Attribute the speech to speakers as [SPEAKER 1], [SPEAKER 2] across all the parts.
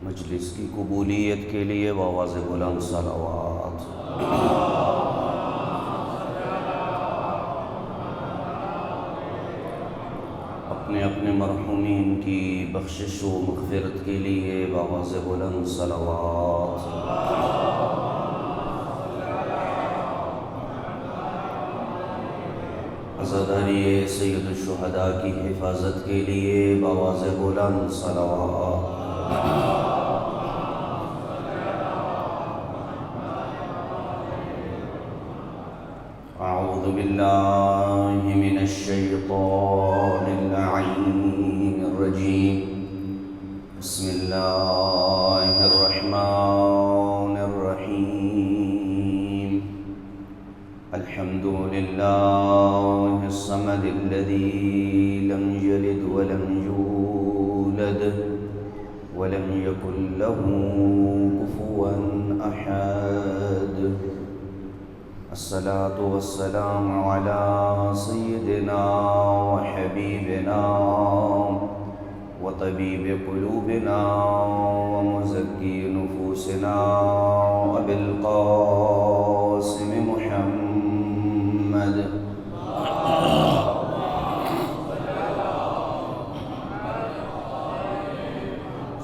[SPEAKER 1] مجلس کی قبولیت کے لیے بآواز بلند صلوات۔ اپنے اپنے مرحومین کی بخشش و مغفرت کے لیے بآواز بلند صلوات۔ عزاداری سید الشہداء کی حفاظت کے لیے بآواز بلند صلوات۔ اعوذ باللہ من الشیطان اللعین الرجیم، بسم اللہ الرحمن الرحیم۔ الحمد للہ الصمد الذی لم یلد ولم یولد ولم یکن له کفوا احد۔ الصلاة والسلام على سيدنا وحبيبنا وطبيب قلوبنا ومزكي نفوسنا أبي القاسم محمد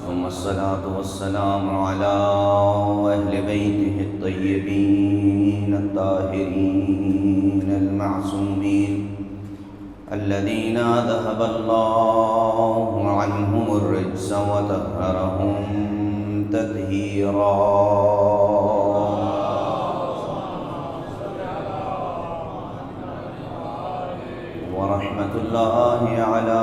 [SPEAKER 1] ثم الصلاة والسلام على أهل بيته الطيبين الطاهرين المعصومين الذين ذهب الله عنهم الرجس وطهرهم تطهيرا۔ ورحمة الله على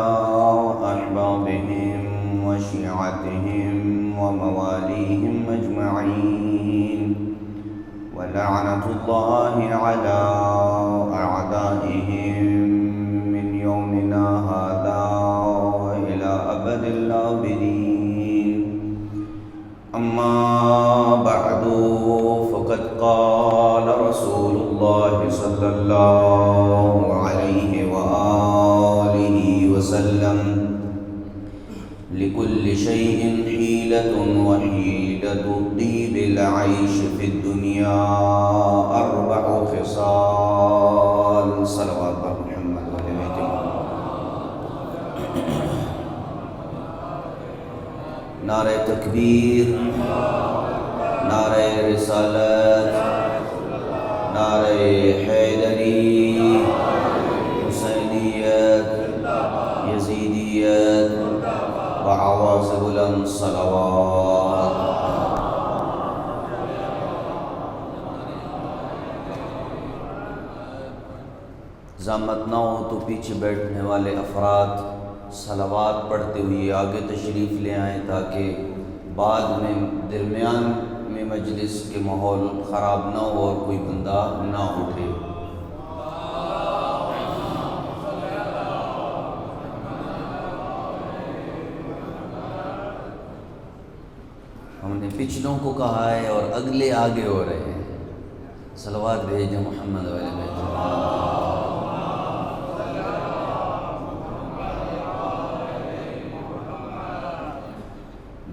[SPEAKER 1] أحبابهم وشيعتهم ومواليهم أجمعين، ولعنة الله على أعدائهم من يومنا هذا وإلى أبد الآبدين۔ أما بعد، فقد قال رسول الله صلى الله عليه وآله وسلم: لكل شيء حيلة وحيلة طيب العيش في الدنيا 4 خصال۔ صلوات محمد وآل بیت محمد۔ نعرہ تکبیر، نعرہ رسالت، نعرہ حیدری، حسینیت، یزیدیت، بآواز بلند صلوات۔ زحمت نہ ہو تو پیچھے بیٹھنے والے افراد صلوات پڑھتے ہوئے آگے تشریف لے آئیں، تاکہ بعد میں درمیان میں مجلس کے ماحول خراب نہ ہو اور کوئی بندہ نہ اٹھے۔ ہم نے پچھلوں کو کہا ہے اور اگلے آگے ہو رہے ہیں۔ صلوات بھیجیں محمد والے بھیجیں۔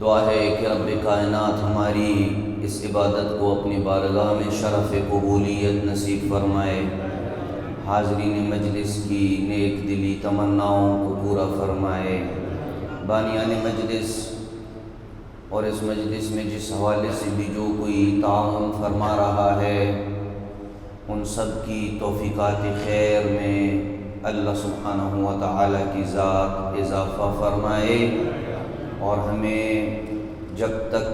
[SPEAKER 1] دعا ہے کہ رب کائنات ہماری اس عبادت کو اپنی بارگاہ میں شرف قبولیت نصیب فرمائے، حاضرین مجلس کی نیک دلی تمناؤں کو پورا فرمائے، بانیان مجلس اور اس مجلس میں جس حوالے سے بھی جو کوئی تعاون فرما رہا ہے، ان سب کی توفیقات خیر میں اللہ سبحانہ و تعالی کی ذات اضافہ فرمائے، اور ہمیں جب تک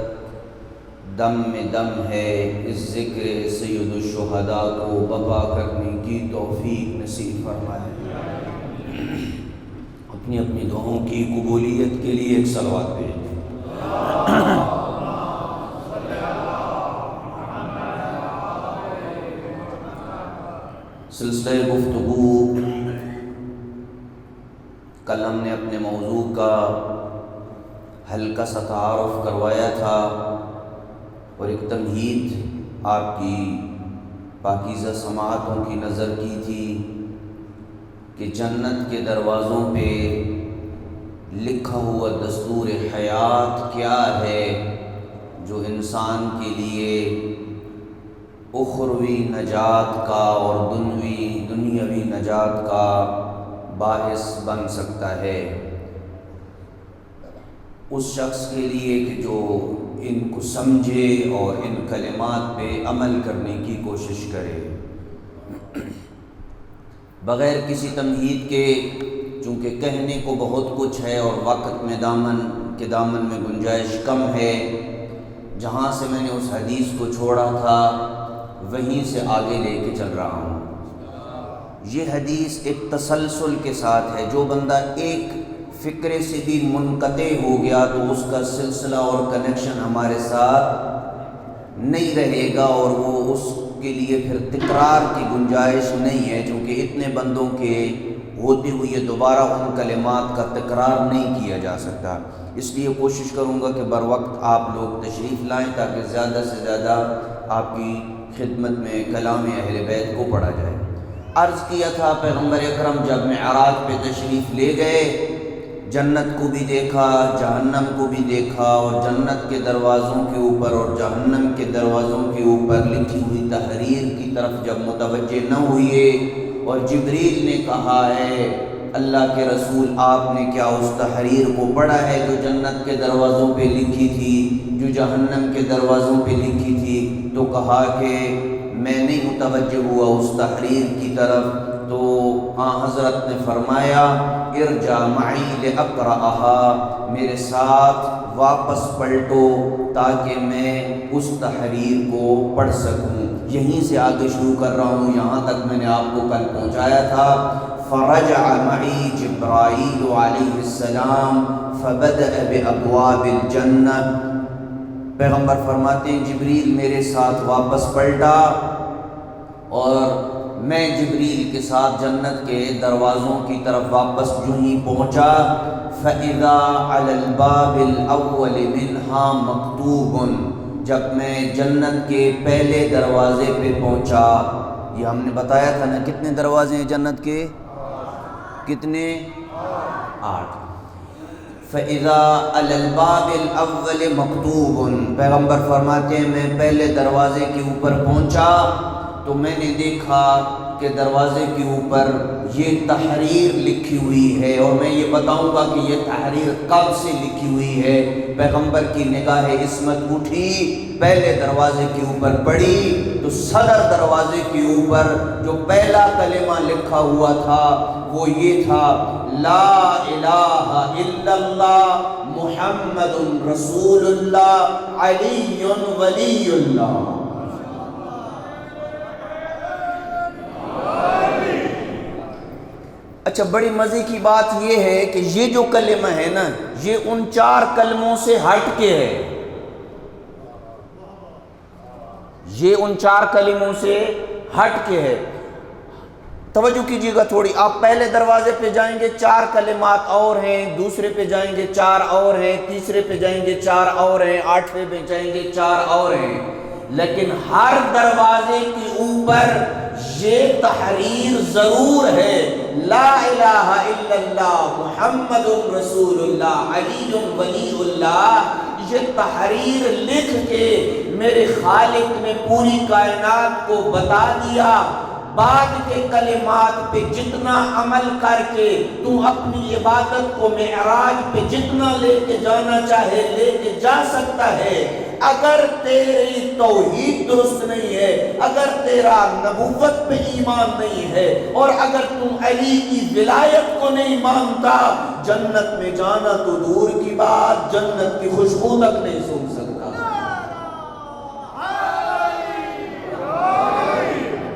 [SPEAKER 1] دم میں دم ہے اس ذکر سید الشہداء کو بپا کرنے کی توفیق نصیب فرمائے۔ اپنی اپنی دعاؤں کی قبولیت کے لیے ایک صلوات بھیجیں۔ سلسلہ گفتگو، کل ہم نے اپنے موضوع کا ہلکا سا تعارف کروایا تھا اور ایک تمہید آپ کی پاکیزہ سماعتوں کی نظر کی تھی کہ جنت کے دروازوں پہ لکھا ہوا دستور حیات کیا ہے جو انسان کے لیے اخروی نجات کا اور دنیاوی نجات کا باعث بن سکتا ہے اس شخص کے لیے کہ جو ان کو سمجھے اور ان کلمات پہ عمل کرنے کی کوشش کرے بغیر کسی تمہید کے، چونکہ کہنے کو بہت کچھ ہے اور وقت میں دامن میں گنجائش کم ہے۔ جہاں سے میں نے اس حدیث کو چھوڑا تھا وہیں سے آگے لے کے چل رہا ہوں۔ یہ حدیث ایک تسلسل کے ساتھ ہے، جو بندہ ایک فکرے سے بھی منقطع ہو گیا تو اس کا سلسلہ اور کنیکشن ہمارے ساتھ نہیں رہے گا، اور وہ اس کے لیے پھر تکرار کی گنجائش نہیں ہے، چونکہ اتنے بندوں کے ہوتے ہوئے دوبارہ ان کلمات کا تکرار نہیں کیا جا سکتا۔ اس لیے کوشش کروں گا کہ بر وقت آپ لوگ تشریف لائیں تاکہ زیادہ سے زیادہ آپ کی خدمت میں کلام اہل بیت کو پڑھا جائے۔ عرض کیا تھا پیغمبر اکرم جب معراج پہ تشریف لے گئے، جنت کو بھی دیکھا، جہنم کو بھی دیکھا، اور جنت کے دروازوں کے اوپر اور جہنم کے دروازوں کے اوپر لکھی ہوئی تحریر کی طرف جب متوجہ نہ ہوئے، اور جبریل نے کہا ہے اللہ کے رسول آپ نے کیا اس تحریر کو پڑھا ہے جو جنت کے دروازوں پہ لکھی تھی، جو جہنم کے دروازوں پہ لکھی تھی؟ تو کہا کہ میں نہیں متوجہ ہوا اس تحریر کی طرف۔ تو حضرت نے فرمایا ارجع معی لأقرأها، میرے ساتھ واپس پلٹو تاکہ میں اس تحریر کو پڑھ سکوں۔ یہیں سے آگے شروع کر رہا ہوں، یہاں تک میں نے آپ کو کل پہنچایا تھا۔ فرجع معی جبرائیل علیہ السلام فبدأ بأبواب الجنہ، پیغمبر فرماتے ہیں جبریل میرے ساتھ واپس پلٹا اور میں جبریل کے ساتھ جنت کے دروازوں کی طرف واپس جو ہی پہنچا، فَإِذَا عَلَى الْبَابِ الْأَوَّلِ مِنْهَا مَكْتُوبٌ، جب میں جنت کے پہلے دروازے پہ پہنچا، یہ ہم نے بتایا تھا نا کتنے دروازے ہیں جنت کے؟ کتنے؟ 8۔ فَإِذَا عَلَى الْبَابِ الْأَوَّلِ مَكْتُوبٌ، پیغمبر فرماتے ہیں میں پہلے دروازے کے اوپر پہنچا تو میں نے دیکھا کہ دروازے کے اوپر یہ تحریر لکھی ہوئی ہے، اور میں یہ بتاؤں گا کہ یہ تحریر کب سے لکھی ہوئی ہے۔ پیغمبر کی نگاہ عصمت اٹھی، پہلے دروازے کے اوپر پڑھی تو صدر دروازے کے اوپر جو پہلا کلمہ لکھا ہوا تھا وہ یہ تھا لا الہ الا اللہ محمد رسول اللہ علی ولی اللہ۔ اچھا، بڑی مزے کی بات یہ ہے کہ یہ جو کلمہ ہے نا یہ ان 4 کلموں سے ہٹ کے ہے، یہ ان 4 کلموں سے ہٹ کے ہے۔ توجہ کیجیے گا تھوڑی، آپ پہلے دروازے پہ جائیں گے 4 کلمات اور ہیں، دوسرے پہ جائیں گے 4 اور ہیں، تیسرے پہ جائیں گے 4 اور ہیں، 8ویں پہ جائیں گے 4 اور ہیں، لیکن ہر دروازے کے اوپر یہ تحریر ضرور ہے لا الہ الا اللہ محمد رسول اللہ علی ولی اللہ۔ یہ تحریر لکھ کے میرے خالق نے پوری کائنات کو بتا دیا، بعد کے کلمات پہ جتنا عمل کر کے تو اپنی عبادت کو معراج پہ جتنا لے کے جانا چاہے لے کے جا سکتا ہے، اگر تیری توحید درست نہیں ہے، اگر تیرا نبوت پہ ایمان نہیں ہے، اور اگر تم علی کی ولایت کو نہیں مانتا، جنت میں جانا تو دور کی بات، جنت کی خوشبو تک نہیں سن سکتا۔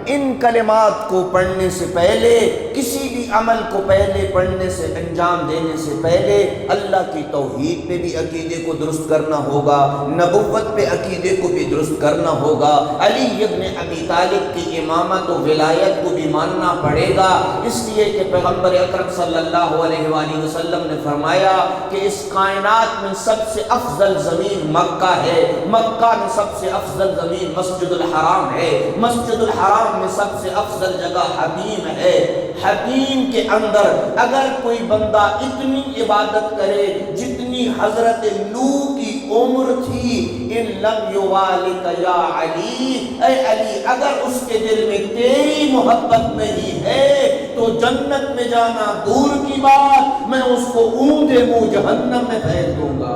[SPEAKER 1] ان کلمات کو پڑھنے سے پہلے، کسی بھی عمل کو پہلے پڑھنے سے انجام دینے سے پہلے اللہ کی توحید پہ بھی عقیدے کو درست کرنا ہوگا، نبوت پہ عقیدے کو بھی درست کرنا ہوگا، علی ابن ابی طالب کی امامت و ولایت کو بھی ماننا پڑے گا، اس لیے کہ پیغمبر اکرم صلی اللہ علیہ وآلہ وسلم نے فرمایا کہ اس کائنات میں سب سے افضل زمین مکہ ہے، مکہ میں سب سے افضل زمین مسجد الحرام ہے، مسجد الحرام میں سب سے افضل جگہ حمیم ہے،
[SPEAKER 2] حکیم کے اندر اگر کوئی بندہ اتنی عبادت کرے جتنی حضرت نوح کی عمر تھی، ان لم یوالک یا علی، اے علی اگر اس کے دل میں تیری محبت نہیں ہے تو جنت میں جانا دور کی بات، میں اس کو اونچے منہ جہنم میں پھینک دوں گا۔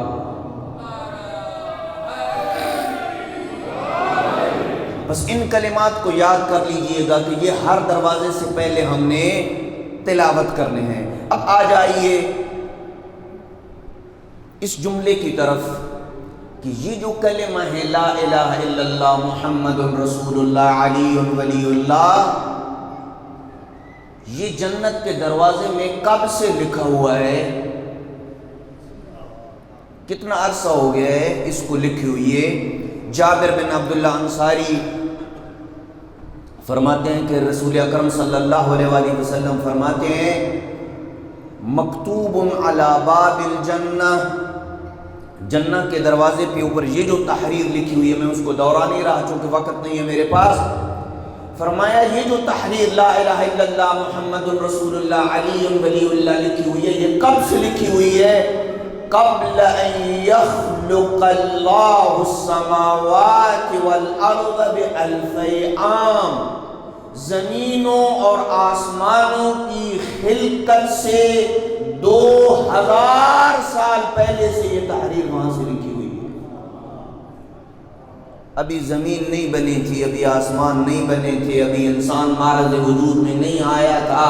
[SPEAKER 2] بس ان کلمات کو یاد کر لیجئے گا کہ یہ ہر دروازے سے پہلے ہم نے تلاوت کرنے ہیں۔ اب آ جائیے اس جملے کی طرف کہ یہ جو کلمہ ہے لا الہ الا اللہ محمد رسول اللہ علی ولی اللہ، یہ جنت کے دروازے میں کب سے لکھا ہوا ہے؟ کتنا عرصہ ہو گیا ہے اس کو لکھی ہوئی ہے؟ جابر بن عبداللہ انصاری فرماتے ہیں کہ رسول اکرم صلی اللہ علیہ وآلہ وسلم فرماتے ہیں مکتوب علی باب الجنہ، جنت کے دروازے پہ اوپر یہ جو تحریر لکھی ہوئی ہے، میں اس کو دورا نہیں رہا چونکہ وقت نہیں ہے میرے پاس، فرمایا یہ جو تحریر لا الہ الا اللہ محمد رسول اللہ علی ولی اللہ لکھی ہوئی ہے، یہ کب سے لکھی ہوئی ہے؟ قبل ان یخلق اللہ السماوات والارض بألف عام، زمینوں اور آسمانوں کی خلقت سے 2000 سال پہلے سے یہ تحریر وہاں سے لکھی ہوئی ہے۔ ابھی زمین نہیں بنی تھی، ابھی آسمان نہیں بنے تھے، ابھی انسان معرض وجود میں نہیں آیا تھا،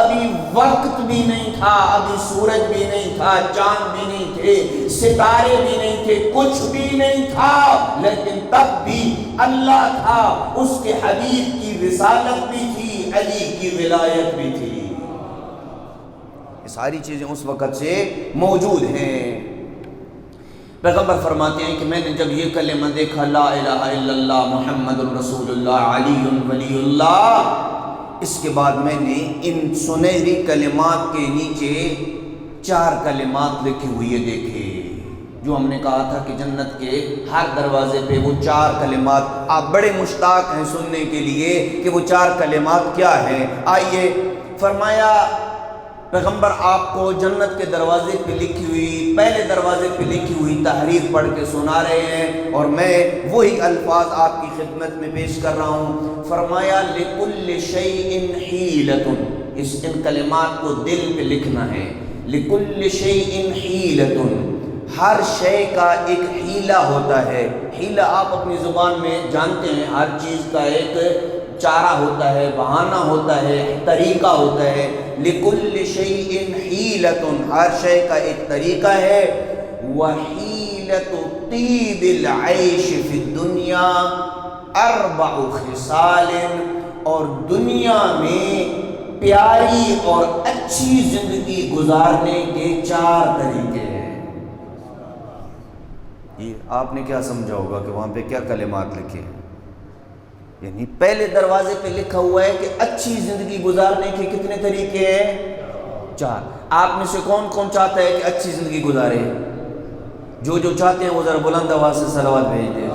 [SPEAKER 2] ابھی وقت بھی نہیں تھا، ابھی سورج بھی نہیں تھا، چاند بھی نہیں تھے، ستارے بھی نہیں تھے، کچھ بھی نہیں تھا، لیکن تب بھی اللہ تھا، اس کے حبیب کی رسالت بھی تھی، علی کی ولایت بھی تھی۔ یہ ساری چیزیں اس وقت سے موجود ہیں۔ پیغمبر فرماتے ہیں کہ میں نے جب یہ کلمہ دیکھا لا الہ الا اللہ محمد رسول اللہ علی ولی اللہ، اس کے بعد میں نے ان سنہری کلمات کے نیچے 4 کلمات لکھی ہوئی دیکھے، جو ہم نے کہا تھا کہ جنت کے ہر دروازے پہ وہ 4 کلمات، آپ بڑے مشتاق ہیں سننے کے لیے کہ وہ 4 کلمات کیا ہیں۔ آئیے، فرمایا پیغمبر آپ کو جنت کے دروازے پہ لکھی ہوئی، پہلے دروازے پہ لکھی ہوئی تحریر پڑھ کے سنا رہے ہیں، اور میں وہی الفاظ آپ کی خدمت میں پیش کر رہا ہوں۔ فرمایا لِكُلِّ شَيْءٍ حِيلَةٌ، ان کلمات کو دل پہ لکھنا ہے۔ لِكُلِّ شَيْءٍ حِيلَةٌ، ہر شے کا ایک حیلہ ہوتا ہے۔ حیلہ آپ اپنی زبان میں جانتے ہیں، ہر چیز کا ایک چارہ ہوتا ہے، بہانہ ہوتا ہے، طریقہ ہوتا ہے۔ لِكُلِّ شَيْءٍ حِيلَةٌ، ہر شے کا ایک طریقہ ہے۔ وَحِيلَةُ طِيبِ الْعَيْشِ فِي الدُّنْيَا 4 خِصَالٍ، اور دنیا میں پیاری اور اچھی زندگی گزارنے کے 4 طریقے ہیں۔ یہ آپ نے کیا سمجھا ہوگا کہ وہاں پہ کیا کلمات لکھے ہیں؟ یعنی پہلے دروازے پہ لکھا ہوا ہے کہ اچھی زندگی گزارنے کے کتنے طریقے ہیں؟ 4۔ آپ میں سے کون کون چاہتا ہے کہ اچھی زندگی گزارے؟ جو چاہتے ہیں وہ ذرا بلند آواز سے صلوات بھیج دیں۔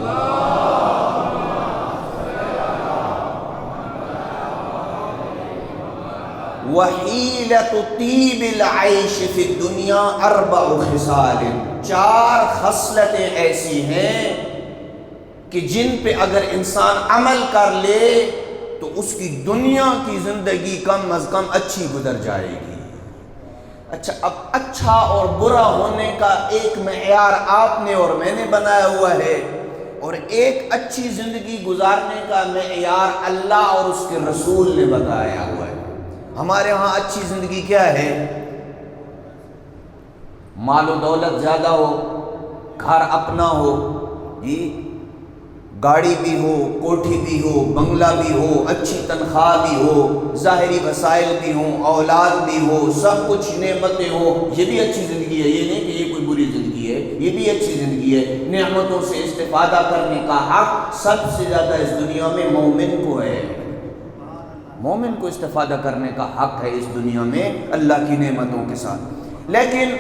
[SPEAKER 2] وَحِيلَةُ طِيبِ الْعَيْشِ فِي الدُّنْيَا 4 خِصَالٍ، 4 خصلتیں ایسی ہیں کہ جن پہ اگر انسان عمل کر لے تو اس کی دنیا کی زندگی کم از کم اچھی گزر جائے گی۔ اچھا، اب اچھا اور برا ہونے کا ایک معیار آپ نے اور میں نے بنایا ہوا ہے، اور ایک اچھی زندگی گزارنے کا معیار اللہ اور اس کے رسول نے بتایا ہوا ہے۔ ہمارے ہاں اچھی زندگی کیا ہے؟ مال و دولت زیادہ ہو، گھر اپنا ہو، جی، گاڑی بھی ہو، کوٹھی بھی ہو، بنگلہ بھی ہو، اچھی تنخواہ بھی ہو، ظاہری وسائل بھی ہوں، اولاد بھی ہو، سب کچھ نعمتیں ہوں، یہ بھی اچھی زندگی ہے۔ یہ نہیں کہ یہ کوئی بری زندگی ہے، یہ بھی اچھی زندگی ہے۔ نعمتوں سے استفادہ کرنے کا حق سب سے زیادہ اس دنیا میں مومن کو ہے۔ مومن کو استفادہ کرنے کا حق ہے اس دنیا میں اللہ کی نعمتوں کے ساتھ۔ لیکن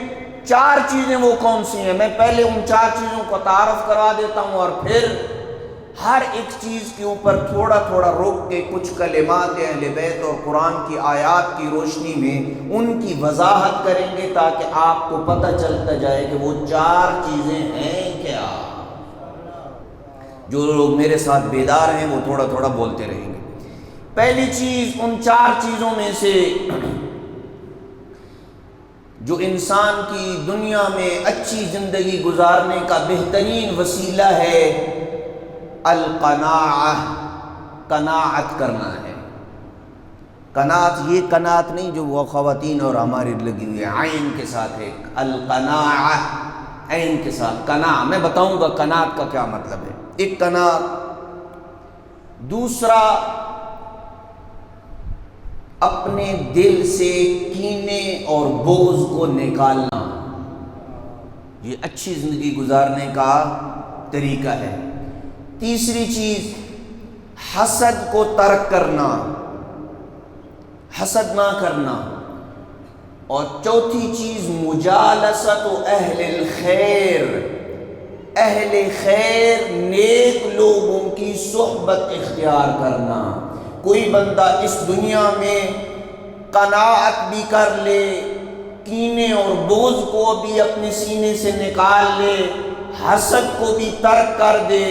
[SPEAKER 2] 4 چیزیں وہ کون سی ہیں؟ میں پہلے ان 4 چیزوں کو تعارف کروا دیتا ہوں، اور پھر ہر ایک چیز کے اوپر تھوڑا تھوڑا روک کے کچھ کلمات اہل بیت اور قرآن کی آیات کی روشنی میں ان کی وضاحت کریں گے تاکہ آپ کو پتہ چلتا جائے کہ وہ 4 چیزیں ہیں کیا۔ جو لوگ میرے ساتھ بیدار ہیں وہ تھوڑا تھوڑا بولتے رہیں گے۔ پہلی چیز ان 4 چیزوں میں سے جو انسان کی دنیا میں اچھی زندگی گزارنے کا بہترین وسیلہ ہے، القناعہ، قناعت کرنا ہے۔ قناعت، یہ قناعت نہیں جو وہ خواتین اور ہماری لگی ہوئی ہے، عین کے ساتھ ہے، القناعہ عین کے ساتھ قناع۔ میں بتاؤں گا قناعت کا کیا مطلب ہے۔ ایک قناعت، دوسرا اپنے دل سے کینے اور بغض کو نکالنا، یہ اچھی زندگی گزارنے کا طریقہ ہے۔ تیسری چیز حسد کو ترک کرنا، حسد نہ کرنا۔ اور چوتھی چیز مجالست اہل الخیر، اہل خیر نیک لوگوں کی صحبت اختیار کرنا۔ کوئی بندہ اس دنیا میں قناعت بھی کر لے، کینے اور بغض کو بھی اپنے سینے سے نکال لے، حسد کو بھی ترک کر دے،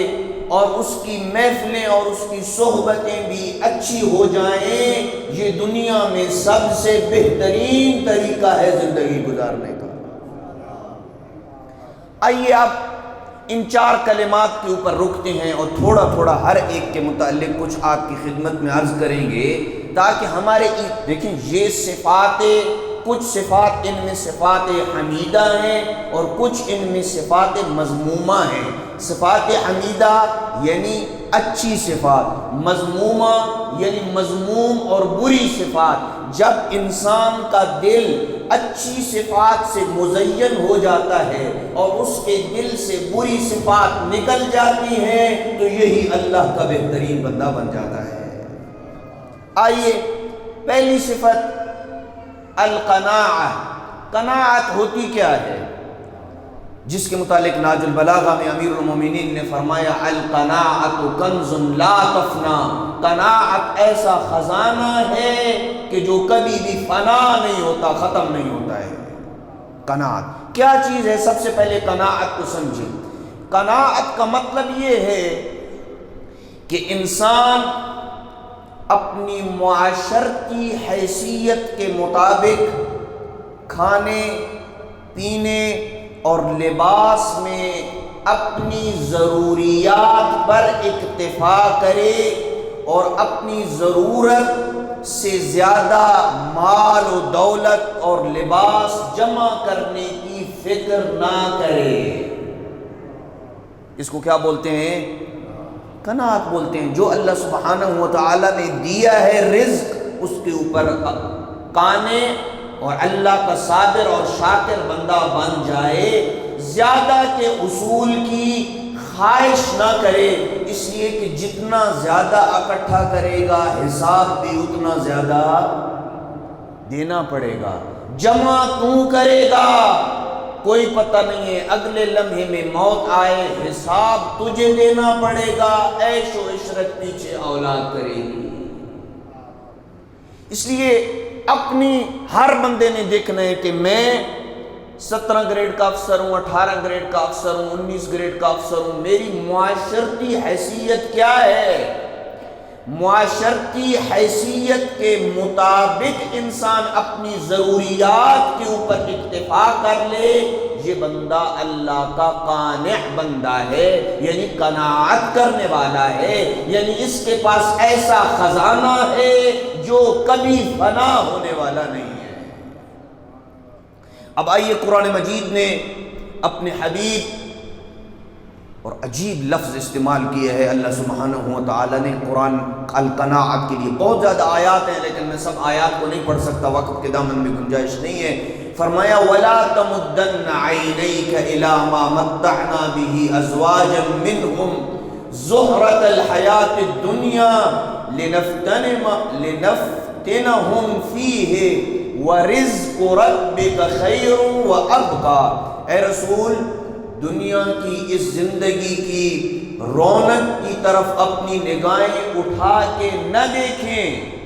[SPEAKER 2] اور اس کی محفلیں اور اس کی صحبتیں بھی اچھی ہو جائیں، یہ دنیا میں سب سے بہترین طریقہ ہے زندگی گزارنے کا۔ آئیے اب ان 4 کلمات کے اوپر رکتے ہیں اور تھوڑا تھوڑا ہر ایک کے متعلق کچھ آپ کی خدمت میں عرض کریں گے تاکہ ہمارے دیکھیں یہ صفاتیں، کچھ صفات ان میں صفات حمیدہ ہیں اور کچھ ان میں صفات مذمومہ ہیں۔ صفات حمیدہ یعنی اچھی صفات، مذمومہ یعنی مذموم اور بری صفات۔ جب انسان کا دل اچھی صفات سے مزین ہو جاتا ہے اور اس کے دل سے بری صفات نکل جاتی ہیں تو یہی اللہ کا بہترین بندہ بن جاتا ہے۔ آئیے پہلی صفت القناعہ۔ قناعت ہوتی کیا ہے؟ جس کے متعلق ناج البلاغہ میں امیر المومنین نے فرمایا القناعۃ کنز لا تفنا، قناعت ایسا خزانہ ہے کہ جو کبھی بھی فنا نہیں ہوتا، ختم نہیں ہوتا ہے۔ قناعت کیا چیز ہے؟ سب سے پہلے قناعت کو سمجھیں۔ قناعت کا مطلب یہ ہے کہ انسان اپنی معاشرتی حیثیت کے مطابق کھانے پینے اور لباس میں اپنی ضروریات پر اکتفا کرے اور اپنی ضرورت سے زیادہ مال و دولت اور لباس جمع کرنے کی فکر نہ کرے۔ اس کو کیا بولتے ہیں؟ قناعت بولتے ہیں۔ جو اللہ سبحانہ و تعالی نے دیا ہے رزق، اس کے اوپر قانے اور اللہ کا صابر اور شاکر بندہ بن جائے، زیادہ کے اصول کی خواہش نہ کرے، اس لیے کہ جتنا زیادہ اکٹھا کرے گا حساب بھی اتنا زیادہ دینا پڑے گا۔ جمع تو کرے گا، کوئی پتہ نہیں ہے اگلے لمحے میں موت آئے، حساب تجھے دینا پڑے گا، عیش و عشرت پیچھے اولاد کرے گی۔ اس لیے اپنی ہر بندے نے دیکھنا ہے کہ میں 17 گریڈ کا افسر ہوں، 18 گریڈ کا افسر ہوں، 19 گریڈ کا افسر ہوں، میری معاشرتی حیثیت کیا ہے؟ معاشرتی حیثیت کے مطابق انسان اپنی ضروریات کے اوپر اکتفا کر لے، یہ بندہ اللہ کا قانع بندہ ہے، یعنی قناعت کرنے والا ہے، یعنی اس کے پاس ایسا خزانہ ہے جو کبھی فنا ہونے والا نہیں ہے۔ اب آئیے قرآن مجید نے اپنے حبیب اور عجیب لفظ استعمال کیا ہے اللہ سبحانہ و تعالی نے قرآن القناعت کے لیے۔ بہت زیادہ آیات ہیں لیکن میں سب آیات کو نہیں پڑھ سکتا، وقت کے دامن میں گنجائش نہیں ہے۔ فرمایا وَلَا تَمُدَّنَّ عَيْنَيْكَ إِلَى مَا مَتَّعْنَا بِهِ أَزْوَاجًا مِّنْهُمْ زُهْرَةَ الْحَيَاةِ الدُّنْيَا لِنَفْتِنَهُمْ فِيهِ وَرِزْقُ رَبِّكَ خَيْرٌ وَأَبْقَى۔ اے رسول دنیا کی اس زندگی کی رونق کی طرف اپنی نگاہیں اٹھا کے نہ دیکھیں۔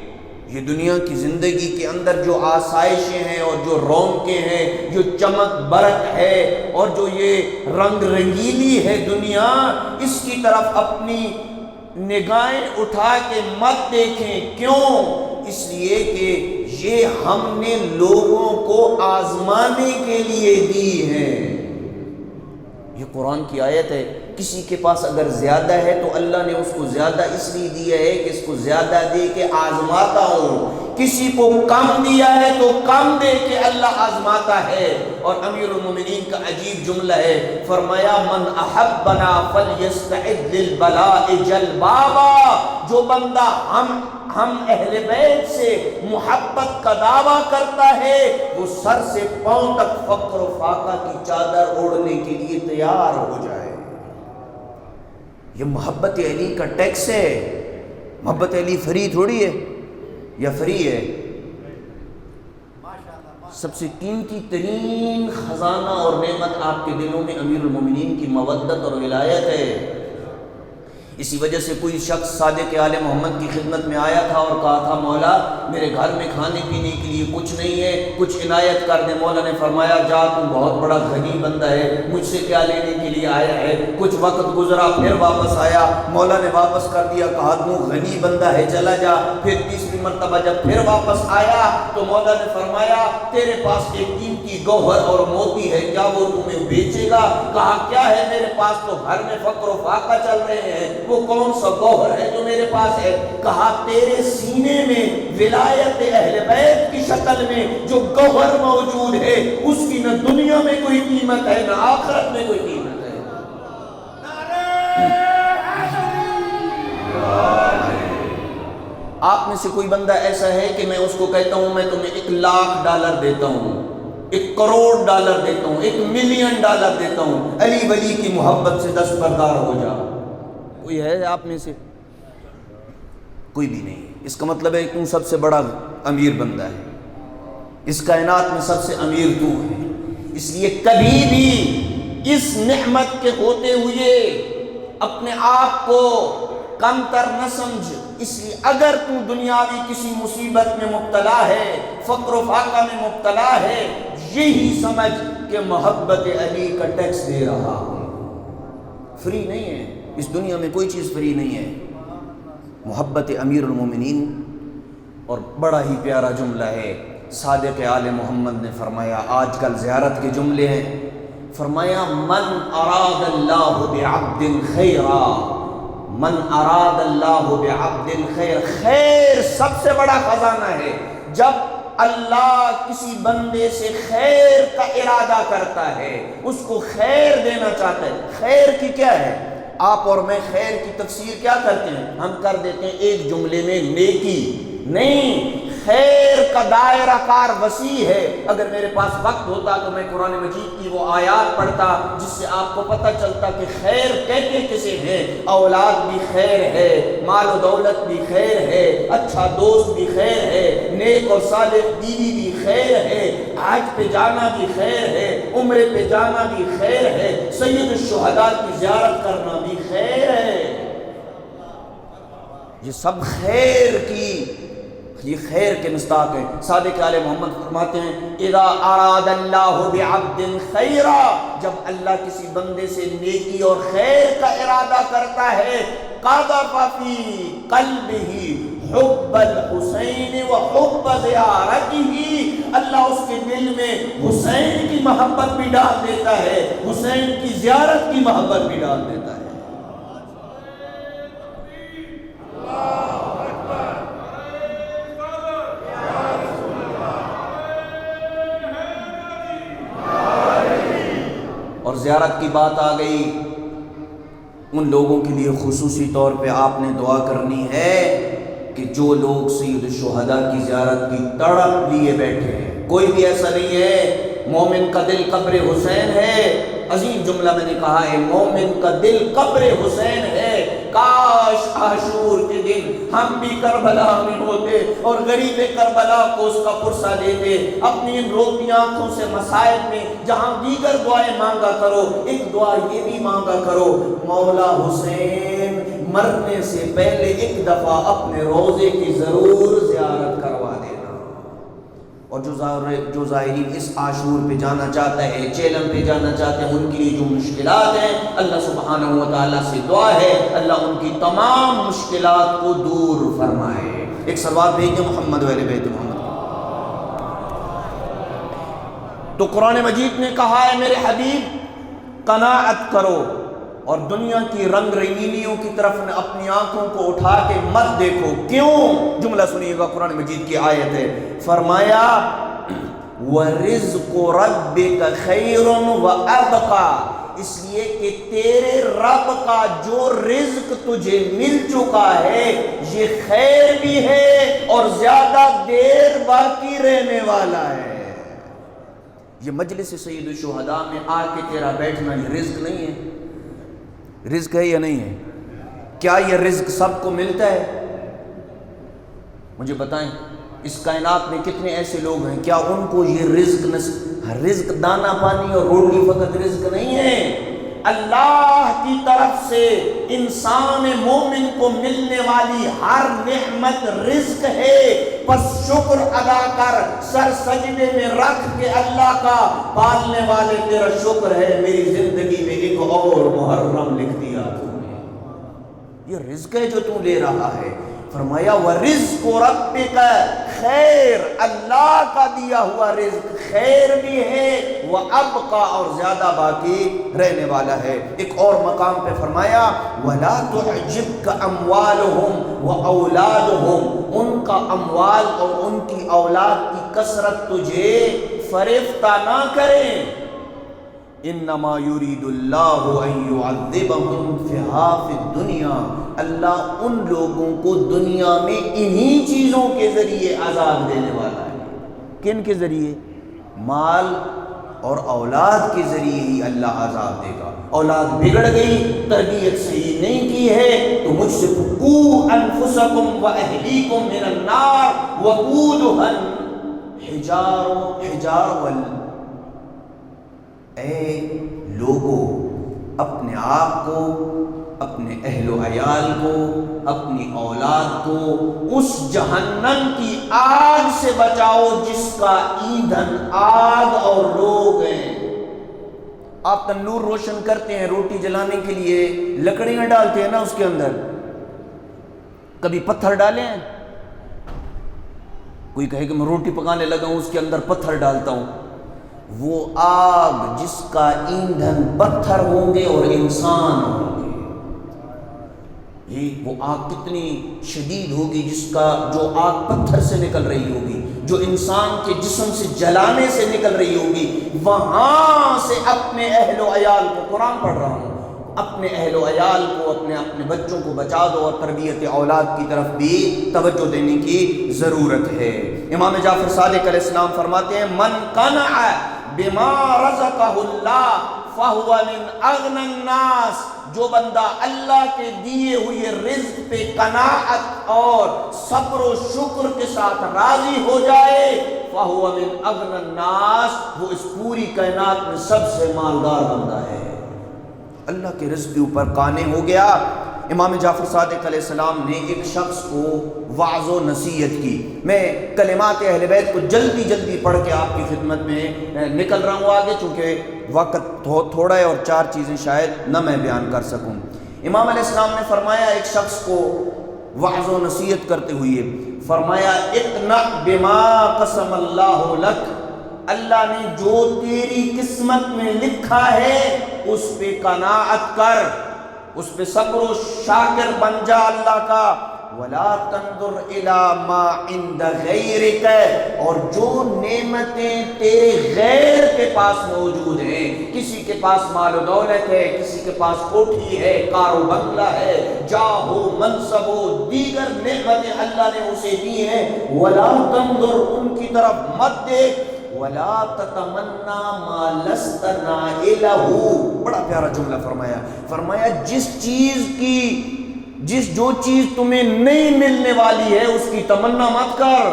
[SPEAKER 2] یہ دنیا کی زندگی کے اندر جو آسائشیں ہیں اور جو رونقیں ہیں، جو چمک برق ہے اور جو یہ رنگ رنگیلی ہے دنیا، اس کی طرف اپنی نگاہیں اٹھا کے مت دیکھیں۔ کیوں؟ اس لیے کہ یہ ہم نے لوگوں کو آزمانے کے لیے دی ہے۔ یہ قرآن کی آیت ہے۔ کسی کے پاس اگر زیادہ ہے تو اللہ نے اس کو زیادہ اس لیے دیا ہے کہ اس کو زیادہ دے کے آزماتا ہوں، کسی کو کم دیا ہے تو کم دے کے اللہ آزماتا ہے۔ اور امیر المومنین کا عجیب جملہ ہے، فرمایا من احبنا فلیستعد للبلاء جلبابا، جو بندہ ہم اہل بیت سے محبت کا دعویٰ کرتا ہے وہ سر سے پاؤں تک فقر و فاقہ کی چادر اوڑھنے کے لیے تیار ہو جائے۔ یہ محبت علی کا ٹیکس ہے۔ محبت علی فری تھوڑی ہے، یا فری ہے؟ سب سے قیمتی ترین خزانہ اور نعمت آپ کے دلوں میں امیر المومنین کی مودت اور ولایت ہے۔ اسی وجہ سے کوئی شخص صادق آل محمد کی خدمت میں آیا تھا اور کہا تھا مولا میرے گھر میں کھانے پینے کے لیے کچھ نہیں ہے، کچھ عنایت کر دے۔ مولا نے فرمایا جا تو بہت بڑا غنی بندہ ہے، مجھ سے کیا لینے کے لیے آیا ہے؟ کچھ وقت گزرا، پھر واپس آیا، مولا نے واپس کر دیا، کہا تو غنی بندہ ہے چلا جا۔ پھر تیسری مرتبہ جب پھر واپس آیا تو مولا نے فرمایا تیرے پاس ایک قیمتی گوہر اور موتی ہے، کیا وہ تمہیں بیچے گا؟ کہا کیا ہے میرے پاس تو گھر میں فقر و فاقہ چل رہے ہیں، وہ کون سا گوہر ہے جو میرے پاس ہے؟ کہا تیرے سینے میں ولایت اہل بیت کی شکل میں جو گوہر موجود ہے اس کی نہ دنیا میں کوئی قیمت ہے نہ آخرت میں کوئی قیمت ہے۔ آپ میں سے کوئی بندہ ایسا ہے کہ میں اس کو کہتا ہوں میں تمہیں $1,00,000 دیتا ہوں، $1,00,00,000 دیتا ہوں، $1,000,000 دیتا ہوں، علی ولی کی محبت سے دستبردار ہو جا؟ کوئی ہے آپ میں سے؟ کوئی بھی نہیں۔ اس کا مطلب ہے کہ تم سب سے بڑا امیر بندہ ہے، اس کائنات میں سب سے امیر تو ہے۔ اس لیے کبھی بھی اس نعمت کے ہوتے ہوئے اپنے آپ کو کم تر نہ سمجھ۔ اس لیے اگر تو دنیاوی کسی مصیبت میں مبتلا ہے، فقر و فاقہ میں مبتلا ہے، یہی سمجھ کہ محبت علی کا ٹیکس دے رہا ہے۔ فری نہیں ہے، اس دنیا میں کوئی چیز فری نہیں ہے۔ محبت امیر المومنین۔ اور بڑا ہی پیارا جملہ ہے، صادق آل محمد نے فرمایا، آج کل زیارت کے جملے ہیں، فرمایا من اراد اللہ بعبد خیرا، من اراد اللہ بعبد خیر، خیر سب سے بڑا خزانہ ہے۔ جب اللہ کسی بندے سے خیر کا ارادہ کرتا ہے، اس کو خیر دینا چاہتا ہے۔ خیر کی کیا ہے؟ آپ اور میں خیر کی تفسیر کیا کرتے ہیں؟ ہم کر دیتے ہیں ایک جملے میں نیکی۔ نہیں، خیر کا دائرہ کار وسیع ہے۔ اگر میرے پاس وقت ہوتا تو میں قرآن مجید کی وہ آیات پڑھتا جس سے آپ کو پتہ چلتا کہ خیر کہتے کسے ہیں۔ اولاد بھی خیر ہے، مال و دولت بھی خیر ہے، اچھا دوست بھی خیر ہے، نیک اور صالح بیوی بھی خیر ہے، حج پہ جانا بھی خیر ہے، عمرے پہ جانا بھی خیر ہے، سید الشہداء کی زیارت کرنا بھی خیر ہے۔ یہ سب خیر کی، یہ خیر کے مصداق ہیں۔ صادق آل محمد فرماتے ہیں اذا اراد اللہ بعبد خیرا، جب اللہ کسی بندے سے نیکی اور خیر کا ارادہ کرتا ہے، قذف فی قلبہ حب الحسین و حب زیارتہ، اللہ اس کے دل میں حسین کی محبت بھی ڈال دیتا ہے، حسین کی زیارت کی محبت بھی ڈال دیتا ہے۔ اور زیارت کی بات آ گئی، ان لوگوں کے لیے خصوصی طور پہ آپ نے دعا کرنی ہے کہ جو لوگ سید الشہداء کی زیارت کی تڑپ لیے بیٹھے ہیں۔ کوئی بھی ایسا نہیں ہے، مومن کا دل قبر حسین ہے۔ عظیم جملہ میں نے کہا ہے، مومن کا دل قبر حسین ہے، کاش عاشور کے دن ہم بھی کربلا میں ہوتے اور غریب کربلا کو اس کا پرسہ دیتے. اپنی ان روتی آنکھوں سے مصائب میں جہاں دیگر دعائیں مانگا کرو، ایک دعا یہ بھی مانگا کرو، مولا حسین مرنے سے پہلے ایک دفعہ اپنے روضے کی ضرور زیارت کروا دینا. اور جو زائرین اس عاشور پہ جانا چاہتا ہے، چیلم پہ جانا چاہتے ہیں، ان کے لیے جو مشکلات ہیں، اللہ سبحانہ و تعالیٰ سے دعا ہے اللہ ان کی تمام مشکلات کو دور فرمائے. ایک صلوات بھیج دیں محمد و اہل بیت محمد. تو قرآن مجید نے کہا ہے میرے حبیب قناعت کرو اور دنیا کی رنگ رنگینیوں کی طرف اپنی آنکھوں کو اٹھا کے مت دیکھو. کیوں؟ جملہ سنیے گا، قرآن مجید کی آیت ہے. فرمایا وَرِزْقُ رَبِّكَ خَيْرٌ وَأَبْقَى، اس لیے کہ تیرے رب کا جو رزق تجھے مل چکا ہے یہ خیر بھی ہے اور زیادہ دیر باقی رہنے والا ہے. یہ مجلس سید الشہداء میں آ کے تیرا بیٹھنا یہ رزق نہیں ہے؟ رزق ہے یا نہیں ہے؟ کیا یہ رزق سب کو ملتا ہے؟ مجھے بتائیں اس کائنات میں کتنے ایسے لوگ ہیں کیا ان کو یہ رزق دانا پانی اور روٹی فقط رزق نہیں ہے؟ اللہ کی طرف سے انسان مومن کو ملنے والی ہر نعمت رزق ہے. بس شکر ادا کر، سر سجدے میں رکھ کے اللہ کا پالنے والے تیرا شکر ہے میری زندگی میں ایک اور محرم لکھ دیا تو نے. یہ رزق ہے جو تو لے رہا ہے. فرمایا وَرِزْقُ رَبِّكَ خیر، اللہ کا دیا ہوا رزق خیر بھی ہے، وَأَبْقَى اور زیادہ باقی رہنے والا ہے. ایک اور مقام پہ فرمایا وَلَا تُعْجِبْكَ أَمْوَالُهُمْ وَأَوْلَادُهُمْ، ان کا اموال اور ان کی اولاد کی کثرت تجھے فریفتہ نہ کریں. انما یرید اللہ ان یعذبہم فیہا فی الدنیا، اللہ ان لوگوں کو دنیا میں انہی چیزوں کے ذریعے عذاب دینے والا ہے. کن کے ذریعے؟ مال اور اولاد کے ذریعے ہی اللہ عذاب دے گا. اولاد بگڑ گئی، تربیت صحیح نہیں کی ہے تو مجھ سے قوا انفسکم واہلیکم من النار وقودھا الحجار اے لوگو اپنے آپ کو، اپنے اہل و عیال کو، اپنی اولاد کو اس جہنم کی آگ سے بچاؤ جس کا ایندھن آگ اور لوگ ہیں. آپ تندور روشن کرتے ہیں روٹی جلانے کے لیے، لکڑیاں ڈالتے ہیں نا اس کے اندر، کبھی پتھر ڈالیں؟ کوئی کہے کہ میں روٹی پکانے لگا ہوں اس کے اندر پتھر ڈالتا ہوں. وہ آگ جس کا ایندھن پتھر ہوں گے اور انسان ہوں گے، وہ آگ کتنی شدید ہوگی جس کا جو آگ پتھر سے نکل رہی ہوگی، جو انسان کے جسم سے جلانے سے نکل رہی ہوگی. وہاں سے اپنے اہل و عیال کو، قرآن پڑھ رہا ہوں، اپنے اہل و عیال کو، اپنے بچوں کو بچا دو اور تربیت اولاد کی طرف بھی توجہ دینے کی ضرورت ہے. امام جعفر صادق علیہ السلام فرماتے ہیں من قنع بما رزقہ اللہ فہو من اغنى الناس، جو بندہ اللہ کے دیے ہوئے رزق پہ قناعت اور صبر و شکر کے ساتھ راضی ہو جائے، فہو من اغنى الناس، وہ اس پوری کائنات میں سب سے مالدار بندہ ہے. اللہ کے رزق کے اوپر قانع ہو گیا. امام جعفر صادق علیہ السلام نے ایک شخص کو وعظ و نصیحت کی. میں کلمات اہل بیت کو جلدی جلدی پڑھ کے آپ کی خدمت میں نکل رہا ہوں آگے، چونکہ وقت تھوڑا ہے اور 4 چیزیں شاید نہ میں بیان کر سکوں. امام علیہ السلام نے فرمایا ایک شخص کو وعظ و نصیحت کرتے ہوئے فرمایا اقنع بما قسم اللہ لک، اللہ نے جو تیری قسمت میں لکھا ہے اس پہ قناعت کر، اس پہ صبر و شاکر بن جا اللہ کا. وَلَا تَنْظُرْ إِلَى مَا عِنْدَ غَيْرِكَ، اور جو نعمتیں تیرے غیر کے پاس موجود ہیں، کسی کے پاس مال و دولت ہے، کسی کے پاس کوٹھی ہے، کار و بنگلہ ہے، جاہ ہو، منصب ہو، دیگر نعمتیں اللہ نے اسے دی ہیں. وَلَا تَنْظُرْ، ان کی طرف مت دیکھ. وَلَا تَتَمَنَّا مَا لَسْتَ نَائِلَهُ، بڑا پیارا جملہ فرمایا. فرمایا جس چیز کی جو چیز تمہیں نہیں ملنے والی ہے اس کی تمنا مت کر.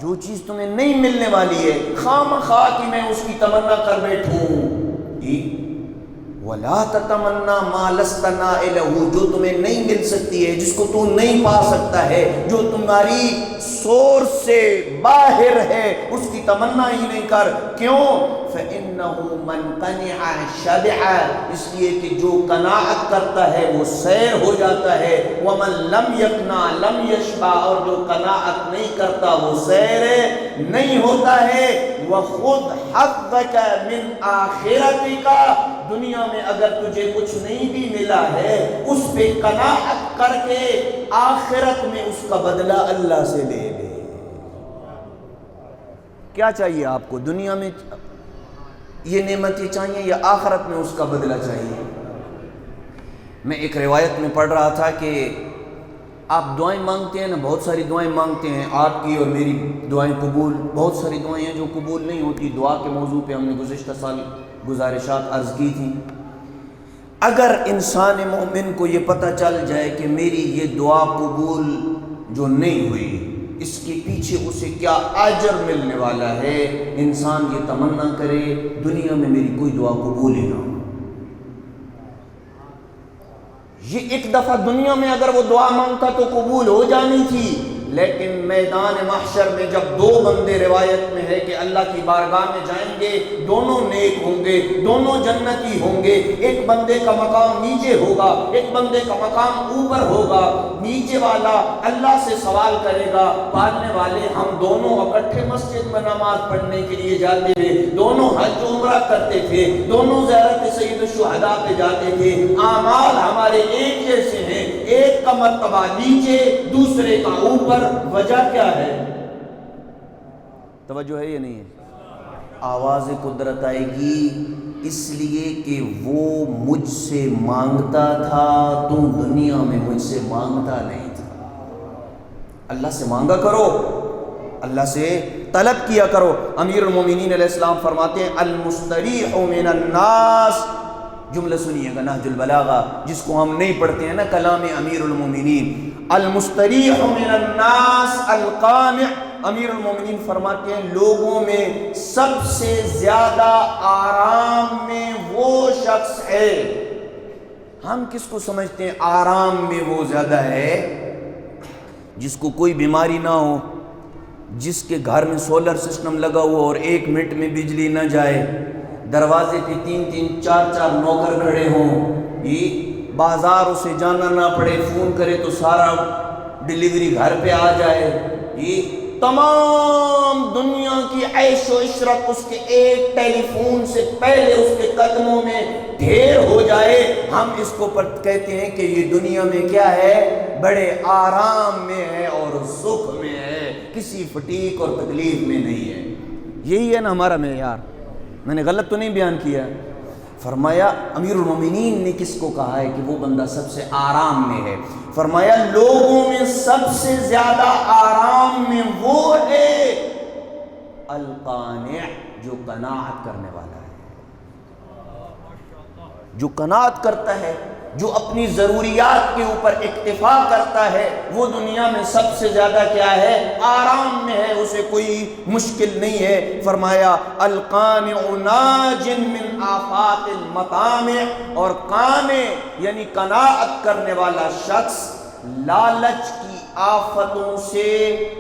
[SPEAKER 2] جو چیز تمہیں نہیں ملنے والی ہے خواہ کہ میں اس کی تمنا کر بیٹھوں. وَلَا تَتَمَنَّا مَا لَسْتَ نَائِلَهُ، جو تمہیں نہیں مل سکتی ہے، جس کو تو نہیں پا سکتا ہے، جو تمہاری سورس سے باہر ہے، اس کی تمنا ہی نہیں کر. کیوں؟ فَإِنَّهُ مَنْ قَنِعَ شَبِعَ، اس لیے کہ جو قناعت کرتا ہے وہ سیر ہو جاتا ہے. وَمَنْ لَمْ يَقْنَعْ لَمْ يَشْبَعْ، اور جو قناعت نہیں کرتا وہ سیر نہیں ہوتا ہے. وَخُذْ حَظَّكَ مِنْ آخِرَتِكَ، دنیا میں اگر تجھے کچھ نہیں بھی ملا ہے اس پہ قناعت کر کے آخرت میں اس کا بدلہ اللہ سے لے لے. کیا چاہیے آپ کو؟ دنیا میں یہ نعمتیں چاہیے یا آخرت میں اس کا بدلہ چاہیے؟ میں ایک روایت میں پڑھ رہا تھا کہ آپ دعائیں مانگتے ہیں نا، بہت ساری دعائیں مانگتے ہیں، آپ کی اور میری دعائیں قبول، بہت ساری دعائیں ہیں جو قبول نہیں ہوتی. دعا کے موضوع پہ ہم نے گزشتہ سال گزارشات عرض کی تھی. اگر انسان مومن کو یہ پتہ چل جائے کہ میری یہ دعا قبول جو نہیں ہوئی اس کے پیچھے اسے کیا اجر ملنے والا ہے، انسان یہ تمنا کرے دنیا میں میری کوئی دعا قبول ہی نہ ہو. یہ ایک دفعہ دنیا میں اگر وہ دعا مانگتا تو قبول ہو جانی تھی، لیکن میدان محشر میں جب دو بندے روایت میں ہے کہ اللہ کی بارگاہ میں جائیں گے، دونوں نیک ہوں گے، دونوں جنتی ہوں گے. ایک بندے کا مقام نیچے ہوگا، ایک بندے کا مقام اوپر ہوگا. نیچے والا اللہ سے سوال کرے گا، پالنے والے ہم دونوں اکٹھے مسجد میں نماز پڑھنے کے لیے جاتے تھے، دونوں حج عمرہ کرتے تھے، دونوں زیارت سید الشہداء پہ جاتے تھے، اعمال ہمارے ایک جیسے ہیں، ایک کا مرتبہ نیچے دوسرے کا اوپر. وجہ کیا ہے؟ توجہ ہے یا نہیں ہے؟ آواز قدرت آئے گی اس لیے کہ وہ مجھ سے مانگتا تھا، تم دنیا میں مجھ سے مانگتا نہیں تھا. اللہ سے مانگا کرو، اللہ سے طلب کیا کرو. امیر المومنین علیہ السلام فرماتے ہیں المستریح من الناس، جملہ سنیے گا نہج البلاغہ جس کو ہم نہیں پڑھتے ہیں نا، کلام امیر المومنین. المستریح من الناس القانع، امیر المومنین فرماتے ہیں لوگوں میں سب سے زیادہ آرام میں وہ شخص ہے. ہم کس کو سمجھتے ہیں آرام میں وہ زیادہ ہے؟ جس کو کوئی بیماری نہ ہو، جس کے گھر میں سولر سسٹم لگا ہوا اور 1 منٹ میں بجلی نہ جائے، دروازے پہ 3-3 4-4 نوکر کھڑے ہوں، یہ بازار اسے جانا نہ پڑے، فون کرے تو سارا ڈیلیوری گھر پہ آ جائے. یہ تمام دنیا کی عیش و عشرت اس کے ایک ٹیلی فون سے پہلے اس کے قدموں میں ڈھیر ہو جائے. ہم اس کو کہتے ہیں کہ یہ دنیا میں کیا ہے؟ بڑے آرام میں ہے اور سکھ میں ہے، کسی فٹیک اور تکلیف میں نہیں ہے. یہی ہے نا ہمارا معیار. میں نے غلط تو نہیں بیان کیا؟ فرمایا امیر المومنین نے کس کو کہا ہے کہ وہ بندہ سب سے آرام میں ہے؟ فرمایا لوگوں میں سب سے زیادہ آرام میں وہ ہے القانع، جو قناعت کرنے والا ہے، جو قناعت کرتا ہے، جو اپنی ضروریات کے اوپر اکتفا کرتا ہے، وہ دنیا میں سب سے زیادہ کیا ہے؟ آرام میں ہے، اسے کوئی مشکل نہیں ہے. فرمایا القانع ناج من آفات المطامع، اور قانع یعنی قناعت کرنے والا شخص لالچ کی آفتوں سے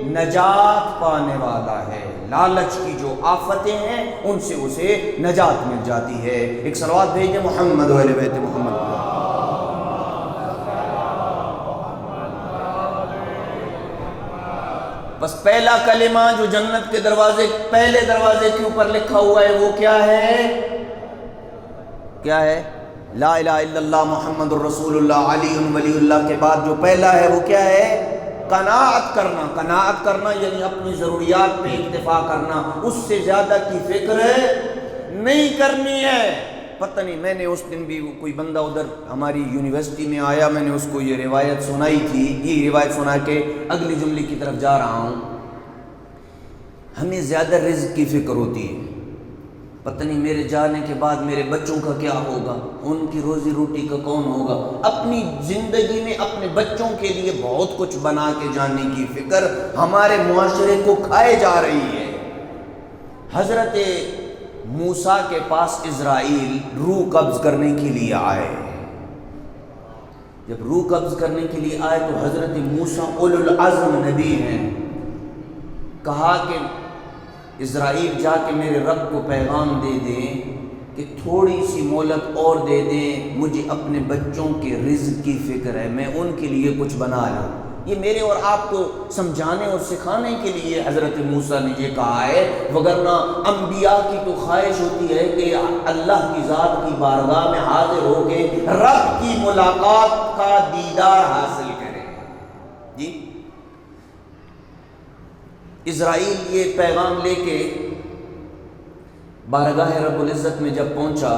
[SPEAKER 2] نجات پانے والا ہے. لالچ کی جو آفتیں ہیں ان سے اسے نجات مل جاتی ہے. ایک صلوات بھیجیں محمد و اہل بیت محمد. بس پہلا کلمہ جو جنت کے دروازے پہلے دروازے کے اوپر لکھا ہوا ہے وہ کیا ہے؟ کیا ہے؟ لا الہ الا اللہ محمد الرسول اللہ علی ولی اللہ کے بعد جو پہلا ہے وہ کیا ہے؟ قناعت کرنا. قناعت کرنا یعنی اپنی ضروریات پہ اکتفا کرنا، اس سے زیادہ کی فکر نہیں کرنی ہے. پتہ نہیں، میں نے اس دن بھی کوئی بندہ ادھر ہماری یونیورسٹی میں آیا، میں نے اس کو یہ روایت سنائی تھی، یہ روایت سنا کے اگلی جملے کی طرف جا رہا ہوں. ہمیں زیادہ رزق کی فکر ہوتی ہے،
[SPEAKER 1] پتہ نہیں میرے جانے کے بعد میرے بچوں کا کیا ہوگا، ان کی روزی روٹی کا کون ہوگا۔ اپنی زندگی میں اپنے بچوں کے لیے بہت کچھ بنا کے جانے کی فکر ہمارے معاشرے کو کھائے جا رہی ہے۔ حضرت موسیٰ کے پاس اسرائیل روح قبض کرنے کے لیے آئے۔ جب روح قبض کرنے کے لیے آئے تو حضرت موسیٰ اولو العزم نبی ہیں، کہا کہ اسرائیل جا کے میرے رب کو پیغام دے دیں کہ تھوڑی سی مہلت اور دے دیں، مجھے اپنے بچوں کے رزق کی فکر ہے، میں ان کے لیے کچھ بنا لوں۔ یہ میرے اور آپ کو سمجھانے اور سکھانے کے لیے حضرت موسیٰ نے یہ کہا ہے، وگرنہ انبیاء کی تو خواہش ہوتی ہے کہ اللہ کی ذات کی بارگاہ میں حاضر ہو کے رب کی ملاقات کا دیدار حاصل کریں۔ جی اسرائیل یہ پیغام لے کے بارگاہ رب العزت میں جب پہنچا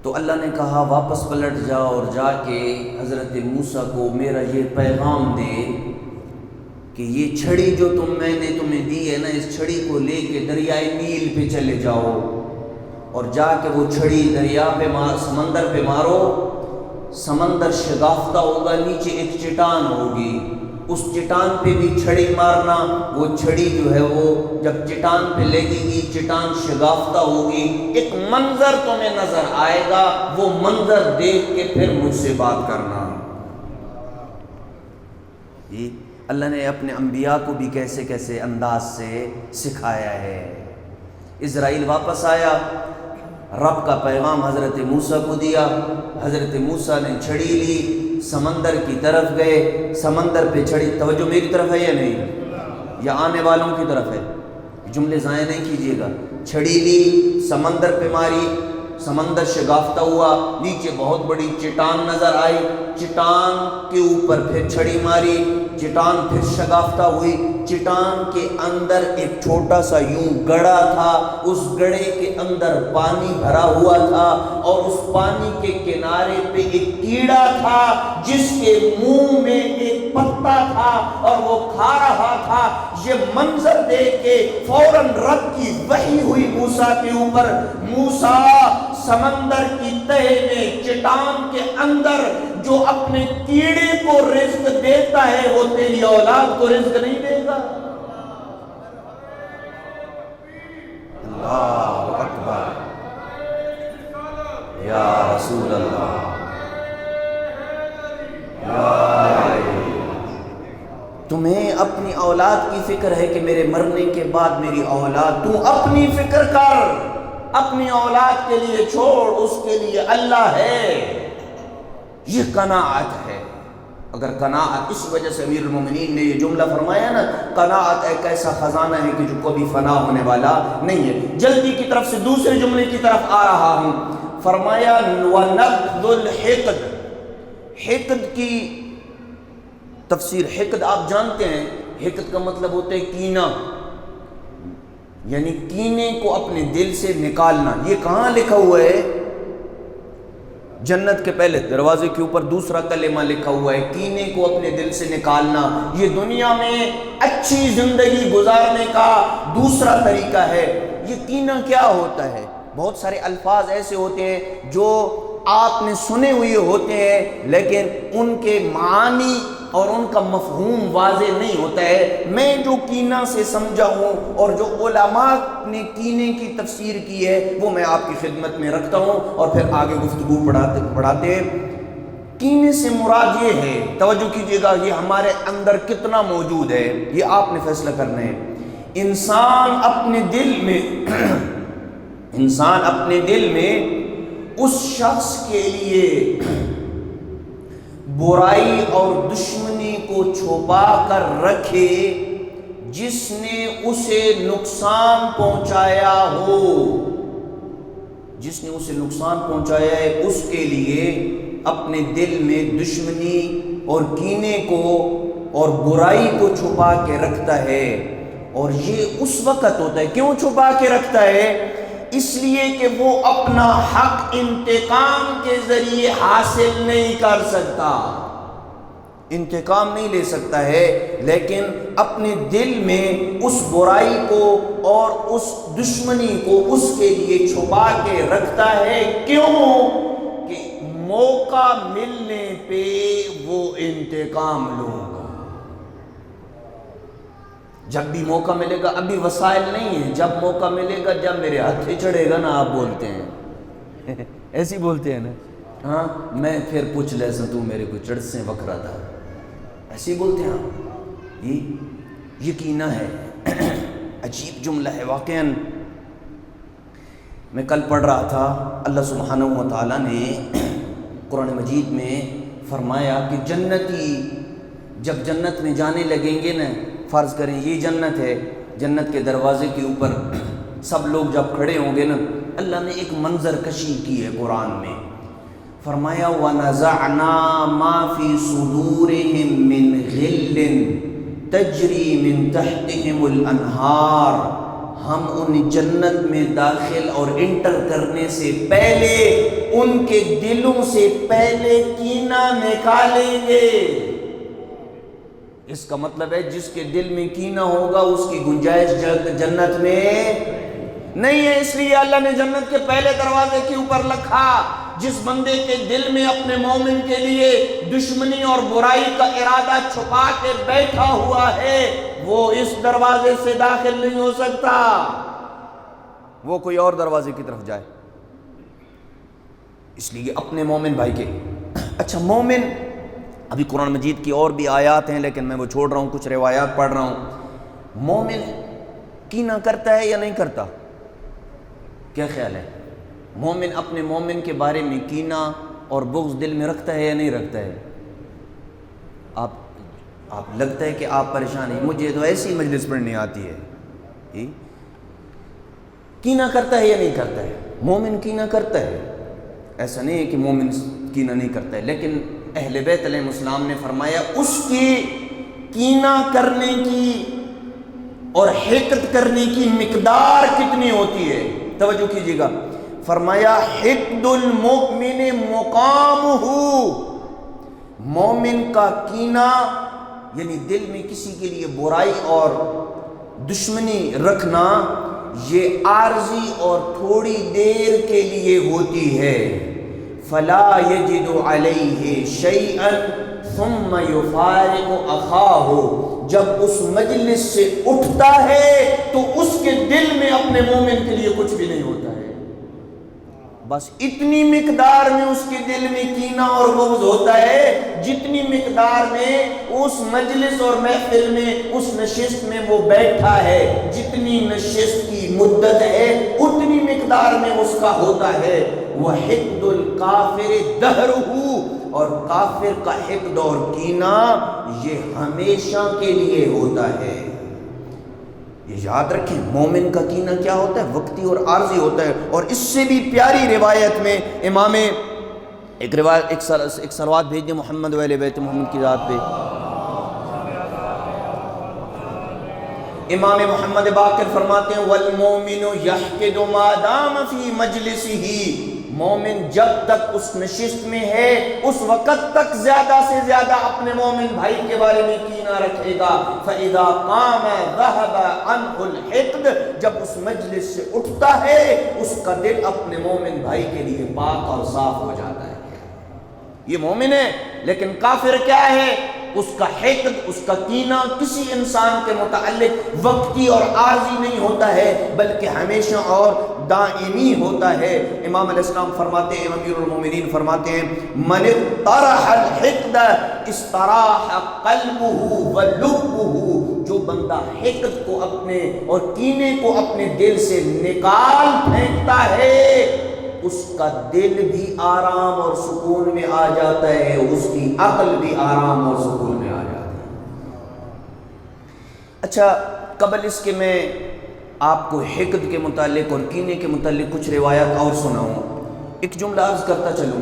[SPEAKER 1] تو اللہ نے کہا واپس پلٹ جا اور جا کے حضرت موسیٰ کو میرا یہ پیغام دے کہ یہ چھڑی جو میں نے تمہیں دی ہے نا، اس چھڑی کو لے کے دریائے نیل پہ چلے جاؤ اور جا کے وہ چھڑی دریا پہ سمندر پہ مارو، سمندر شگافتہ ہوگا، نیچے ایک چٹان ہوگی، اس چٹان پہ بھی چھڑی مارنا، وہ چھڑی جو ہے وہ جب چٹان پہ لگے گی چٹان شگافتہ ہوگی، ایک منظر تمہیں نظر آئے گا، وہ منظر دیکھ کے پھر مجھ سے بات کرنا۔ یہ اللہ نے اپنے انبیاء کو بھی کیسے کیسے انداز سے سکھایا ہے۔ اسرائیل واپس آیا، رب کا پیغام حضرت موسیٰ کو دیا، حضرت موسیٰ نے چھڑی لی، سمندر کی طرف گئے، سمندر پہ چھڑی، توجہ میری طرف ہے یا نہیں، یا آنے والوں کی طرف ہے، جملے ضائع نہیں کیجیے گا۔ چھڑی لی، سمندر پہ ماری، سمندر شگافتہ ہوا، نیچے بہت بڑی چٹان نظر آئی، چٹان کے اوپر پھر چھڑی ماری، چٹان پھر شگافتہ ہوئی، چٹان کے اندر ایک چھوٹا سا یوں گڑھا تھا، اس گڑھے کے اندر پانی بھرا ہوا تھا اور اس پانی کے کنارے پہ ایک کیڑا تھا جس کے منہ میں ایک پتا تھا اور وہ کھا رہا تھا۔ یہ منظر دیکھ کے فوراً رب کی وحی ہوئی موسیٰ کے اوپر، موسیٰ سمندر کی تہہ میں چٹان کے اندر جو اپنے کیڑے کو رزق دیتا ہے وہ تیری اولاد کو رزق نہیں دے گا۔ اللہ اکبر، یا رسول اللہ، تمہیں اپنی اولاد کی فکر ہے کہ میرے مرنے کے بعد میری اولاد، تو اپنی فکر کر، اپنی اولاد کے لیے چھوڑ، اس کے لیے اللہ ہے۔ یہ قناعت ہے۔ اگر قناعت، اس وجہ سے امیر المومنین نے یہ جملہ فرمایا نا، قناعت ایک ایسا خزانہ ہے کہ جو کبھی فنا ہونے والا نہیں ہے۔ جلدی کی طرف سے دوسرے جملے کی طرف آ رہا ہوں، فرمایا وَنَقْضُ الْحِقْدِ، حقد کی تفسیر، حقد آپ جانتے ہیں، حقد کا مطلب ہوتا ہے کینہ، یعنی کینے کو اپنے دل سے نکالنا۔ یہ کہاں لکھا ہوا ہے؟ جنت کے پہلے دروازے کے اوپر دوسرا کلمہ لکھا ہوا ہے، کینے کو اپنے دل سے نکالنا۔ یہ دنیا میں اچھی زندگی گزارنے کا دوسرا طریقہ ہے۔ یہ کینہ کیا ہوتا ہے؟ بہت سارے الفاظ ایسے ہوتے ہیں جو آپ نے سنے ہوئے ہوتے ہیں لیکن ان کے معنی اور ان کا مفہوم واضح نہیں ہوتا ہے۔ میں جو کینہ سے سمجھا ہوں اور جو علماء نے کینے کی تفسیر کی ہے وہ میں آپ کی خدمت میں رکھتا ہوں اور پھر آگے گفتگو بڑھاتے ہیں۔ کینے سے مراد یہ ہے، توجہ کیجئے گا، یہ ہمارے اندر کتنا موجود ہے یہ آپ نے فیصلہ کرنا ہے۔ انسان اپنے دل میں اس شخص کے لیے برائی اور دشمنی کو چھپا کر رکھے جس نے اسے نقصان پہنچایا ہو، جس نے اسے نقصان پہنچایا ہے اس کے لیے اپنے دل میں دشمنی اور کینے کو اور برائی کو چھپا کے رکھتا ہے۔ اور یہ اس وقت ہوتا ہے، کیوں چھپا کے رکھتا ہے؟ اس لیے کہ وہ اپنا حق انتقام کے ذریعے حاصل نہیں کر سکتا۔
[SPEAKER 2] انتقام نہیں لے سکتا ہے، لیکن اپنے دل میں اس برائی کو اور اس دشمنی کو اس کے لیے چھپا کے رکھتا ہے۔ کیوں؟ کہ موقع ملنے پہ وہ انتقام لوں گا۔ جب بھی موقع ملے گا، ابھی وسائل نہیں ہیں، جب موقع ملے گا، جب میرے ہاتھ چڑھے گا نا، آپ بولتے ہیں ایسی بولتے ہیں نا، ہاں میں پھر پوچھ لے سا تو میرے کو چڑھ سے وکرا تھا، ایسی بولتے ہیں آپ۔ یہ یقینہ ہے، عجیب جملہ ہے واقعاً۔ میں کل پڑھ رہا تھا، اللہ سبحانہ و تعالیٰ نے قرآن مجید میں فرمایا کہ جنتی جب جنت میں جانے لگیں گے نا، فرض کریں یہ جنت ہے، جنت کے دروازے کے اوپر سب لوگ جب کھڑے ہوں گے نا، اللہ نے ایک منظر کشی کی ہے قرآن میں، فرمایا وَنَزَعْنَا مَا فِي صُدُورِهِم مِّن غِلٍّ تَجْرِي مِن تَحْتِهِمُ الْأَنْهَارُ، ہم ان جنت میں داخل اور انٹر کرنے سے پہلے ان کے دلوں سے پہلے کینہ نکالیں گے۔ اس کا مطلب ہے جس کے دل میں کینہ ہوگا اس کی گنجائش جنت میں نہیں ہے، اس لیے اللہ نے جنت کے پہلے دروازے کے اوپر لکھا۔ جس بندے کے دل میں اپنے مومن کے لیے دشمنی اور برائی کا ارادہ چھپا کے بیٹھا ہوا ہے، وہ اس دروازے سے داخل نہیں ہو سکتا، وہ کوئی اور دروازے کی طرف جائے۔ اس لیے اپنے مومن بھائی کے اچھا مومن، ابھی قرآن مجید کی اور بھی آیات ہیں لیکن میں وہ چھوڑ رہا ہوں، کچھ روایات پڑھ رہا ہوں۔ مومن کینہ کرتا ہے یا نہیں کرتا؟ کیا خیال ہے؟ مومن اپنے مومن کے بارے میں کینہ اور بغض دل میں رکھتا ہے یا نہیں رکھتا ہے؟ آپ لگتا ہے کہ آپ پریشان ہیں، مجھے تو ایسی مجلس پڑھنی آتی ہے۔ کینہ کرتا ہے یا نہیں کرتا ہے؟ مومن کینہ کرتا ہے، ایسا نہیں ہے کہ مومن کینہ نہیں کرتا ہے، لیکن اہل بیت علیہ السلام نے فرمایا اس کی کینہ کرنے کی اور حقد کرنے کی مقدار کتنی ہوتی ہے، توجہ کیجیے گا۔ فرمایا حقد المؤمن مقامہ، مومن کا کینہ یعنی دل میں کسی کے لیے برائی اور دشمنی رکھنا، یہ عارضی اور تھوڑی دیر کے لیے ہوتی ہے۔ فلا یجد علیہ شیئا ثم یفارق اخاہ، جب اس مجلس سے اٹھتا ہے تو اس کے دل میں اپنے مومن کے لیے کچھ بھی نہیں ہوتا ہے، بس اتنی مقدار میں اس کے دل میں کینہ اور بغض ہوتا ہے جتنی مقدار میں اس مجلس اور محفل میں اس نشست میں وہ بیٹھا ہے، جتنی نشست کی مدت ہے اتنی مقدار میں اس کا ہوتا ہے۔ وَحِقْدُ الْكَافِرِ دَهْرُهُ، اور کافر کا حقد اور کینہ یہ ہمیشہ کے لیے ہوتا ہے۔ یہ یاد رکھیں، مومن کا کینہ کیا ہوتا ہے؟ وقتی اور عارضی ہوتا ہے۔ اور اس سے بھی پیاری روایت میں امام ایک صلوات بھیج دیں محمد و اہل بیت محمد کی ذات پہ۔ امام محمد باقر فرماتے ہیں وَالْمُؤْمِنُ يَحْقِدُ مَا دَامَ فِي مَجْلِسِهِ، مومن جب تک اس نشست میں ہے اس وقت تک زیادہ سے زیادہ اپنے مومن بھائی کے بارے میں کینہ رکھے گا۔ فَإِذَا قَامَ ذَهَبَ عَنْهُ الْحِقْدُ، جب اس مجلس سے اٹھتا ہے اس کا دل اپنے مومن بھائی کے لیے پاک اور صاف ہو جاتا ہے۔ یہ مومن ہے، لیکن کافر کیا ہے؟ اس کا حقد، اس کا کینہ کسی انسان کے متعلق وقتی اور عارضی نہیں ہوتا ہے بلکہ ہمیشہ اور دائمی ہوتا ہے۔ امام علیہ السلام فرماتے ہیں، امیر المومنین فرماتے ہیں من اطرح الحقد استراح قلبہ ولبہ، جو بندہ حقد کو اپنے اور کینے کو اپنے دل سے نکال پھینکتا ہے اس کا دل بھی آرام اور سکون میں آ جاتا ہے، اس کی عقل بھی آرام اور سکون میں آ جاتی ہے۔ اچھا، قبل اس کے میں آپ کو حقد کے متعلق اور کینے کے متعلق کچھ روایات اور سناؤں۔ ایک جملہ عرض کرتا چلوں،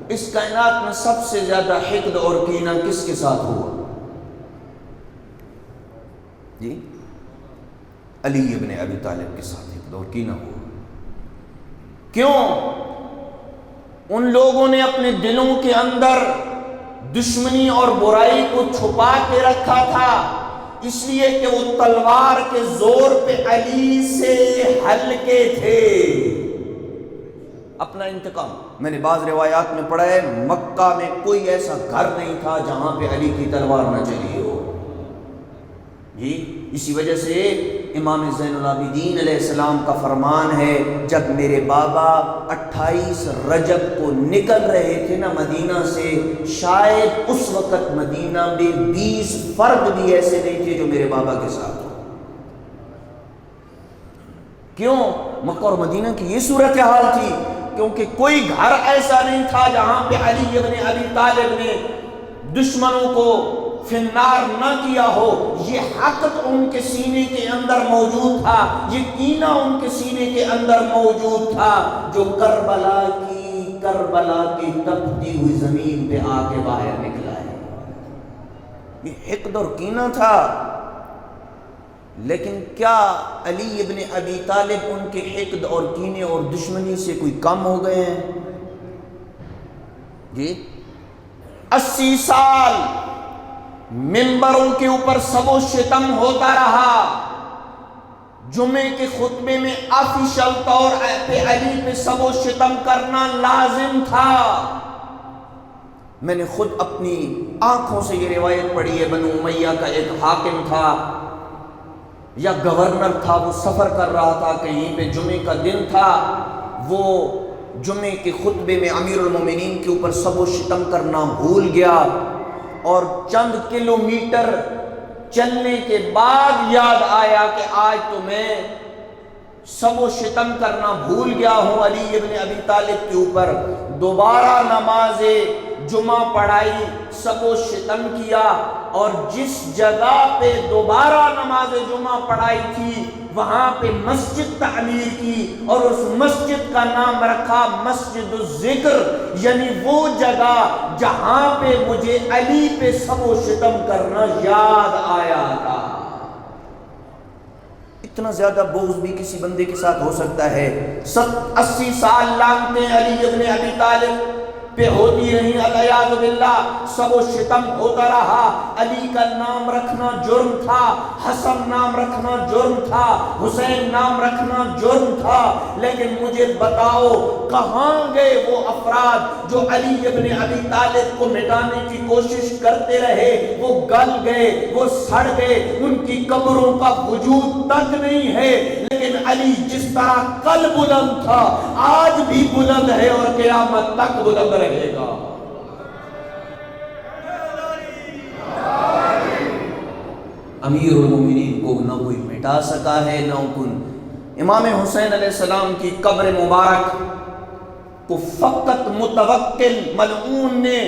[SPEAKER 2] اس کائنات میں سب سے زیادہ حقد اور کینہ کس کے ساتھ ہوا؟ جی، علی ابن ابی طالب کے ساتھ حقد اور کینہ ہوا۔ کیوں؟ ان لوگوں نے اپنے دلوں کے اندر دشمنی اور برائی کو چھپا کے رکھا تھا، اس لیے کہ وہ تلوار کے زور پہ علی سے ہلکے تھے۔ اپنا انتقام، میں نے بعض روایات میں پڑھا ہے مکہ میں کوئی ایسا گھر نہیں تھا جہاں پہ علی کی تلوار نہ چلی ہو جی۔ اسی وجہ سے امام زین العابدین علیہ السلام کا فرمان ہے، جب میرے بابا 28 رجب کو نکل رہے تھے نا مدینہ سے، شاید اس وقت مدینہ میں 20 فرد بھی ایسے نہیں تھے جو میرے بابا کے ساتھ ہو۔ کیوں؟ مکہ اور مدینہ کی یہ صورتحال تھی، کیونکہ کوئی گھر ایسا نہیں تھا جہاں پہ علی ابن ابی طالب نے دشمنوں کو فنار نہ کیا ہو۔ یہ حقد ان کے سینے کے اندر موجود تھا، یہ کینہ ان کے سینے کے اندر موجود تھا، جو کربلا کی تپتی ہوئی زمین پہ آ کے باہر نکلا ہے۔ یہ حقد اور کینہ تھا۔ لیکن کیا علی ابن ابی طالب ان کے حقد اور کینے اور دشمنی سے کوئی کم ہو گئے ہیں؟ جی 80 سال ممبروں کے اوپر سب و شتم ہوتا رہا، جمعے کے خطبے میں آفیشل طور پہ علی پہ سب و شتم کرنا لازم تھا۔ میں نے خود اپنی آنکھوں سے یہ روایت پڑھی ہے، بنو امیہ کا ایک حاکم تھا یا گورنر تھا، وہ سفر کر رہا تھا کہیں پہ، جمعے کا دن تھا، وہ جمعے کے خطبے میں امیر المومنین کے اوپر سب و شتم کرنا بھول گیا، اور چند کلومیٹر چلنے کے بعد یاد آیا کہ آج تو میں سب و شتم کرنا بھول گیا ہوں علی ابن ابی طالب کے اوپر۔ دوبارہ نماز جمعہ پڑھائی، سب و شتم کیا، اور جس جگہ پہ دوبارہ نماز جمعہ پڑھائی تھی وہاں پہ مسجد تعمیر کی، اور اس مسجد کا نام رکھا مسجد الذکر، یعنی وہ جگہ جہاں پہ مجھے علی پہ سب و شتم کرنا یاد آیا تھا۔ اتنا زیادہ بغض بھی کسی بندے کے ساتھ ہو سکتا ہے؟ 80 سال لانتے علی ابن ابی طالب پہ ہوتی رہی، علیاذ باللہ، سب و شتم ہوتا رہا۔ علی کا نام رکھنا جرم تھا، حسن نام رکھنا جرم تھا، حسین نام رکھنا جرم تھا، لیکن مجھے بتاؤ کہاں گئے وہ افراد جو علی ابن ابی طالب کو مٹانے کی کوشش کرتے رہے؟ وہ گل گئے، وہ سڑ گئے، ان کی قبروں کا وجود تک نہیں ہے، لیکن علی جس طرح کل بلند تھا آج بھی بلند ہے اور قیامت تک بلند رہے گا۔ امیر المومنین کو نہ کوئی مٹا سکا ہے نہ کن۔ امام حسین علیہ السلام کی قبر مبارک کو فقط متوکل ملعون نے،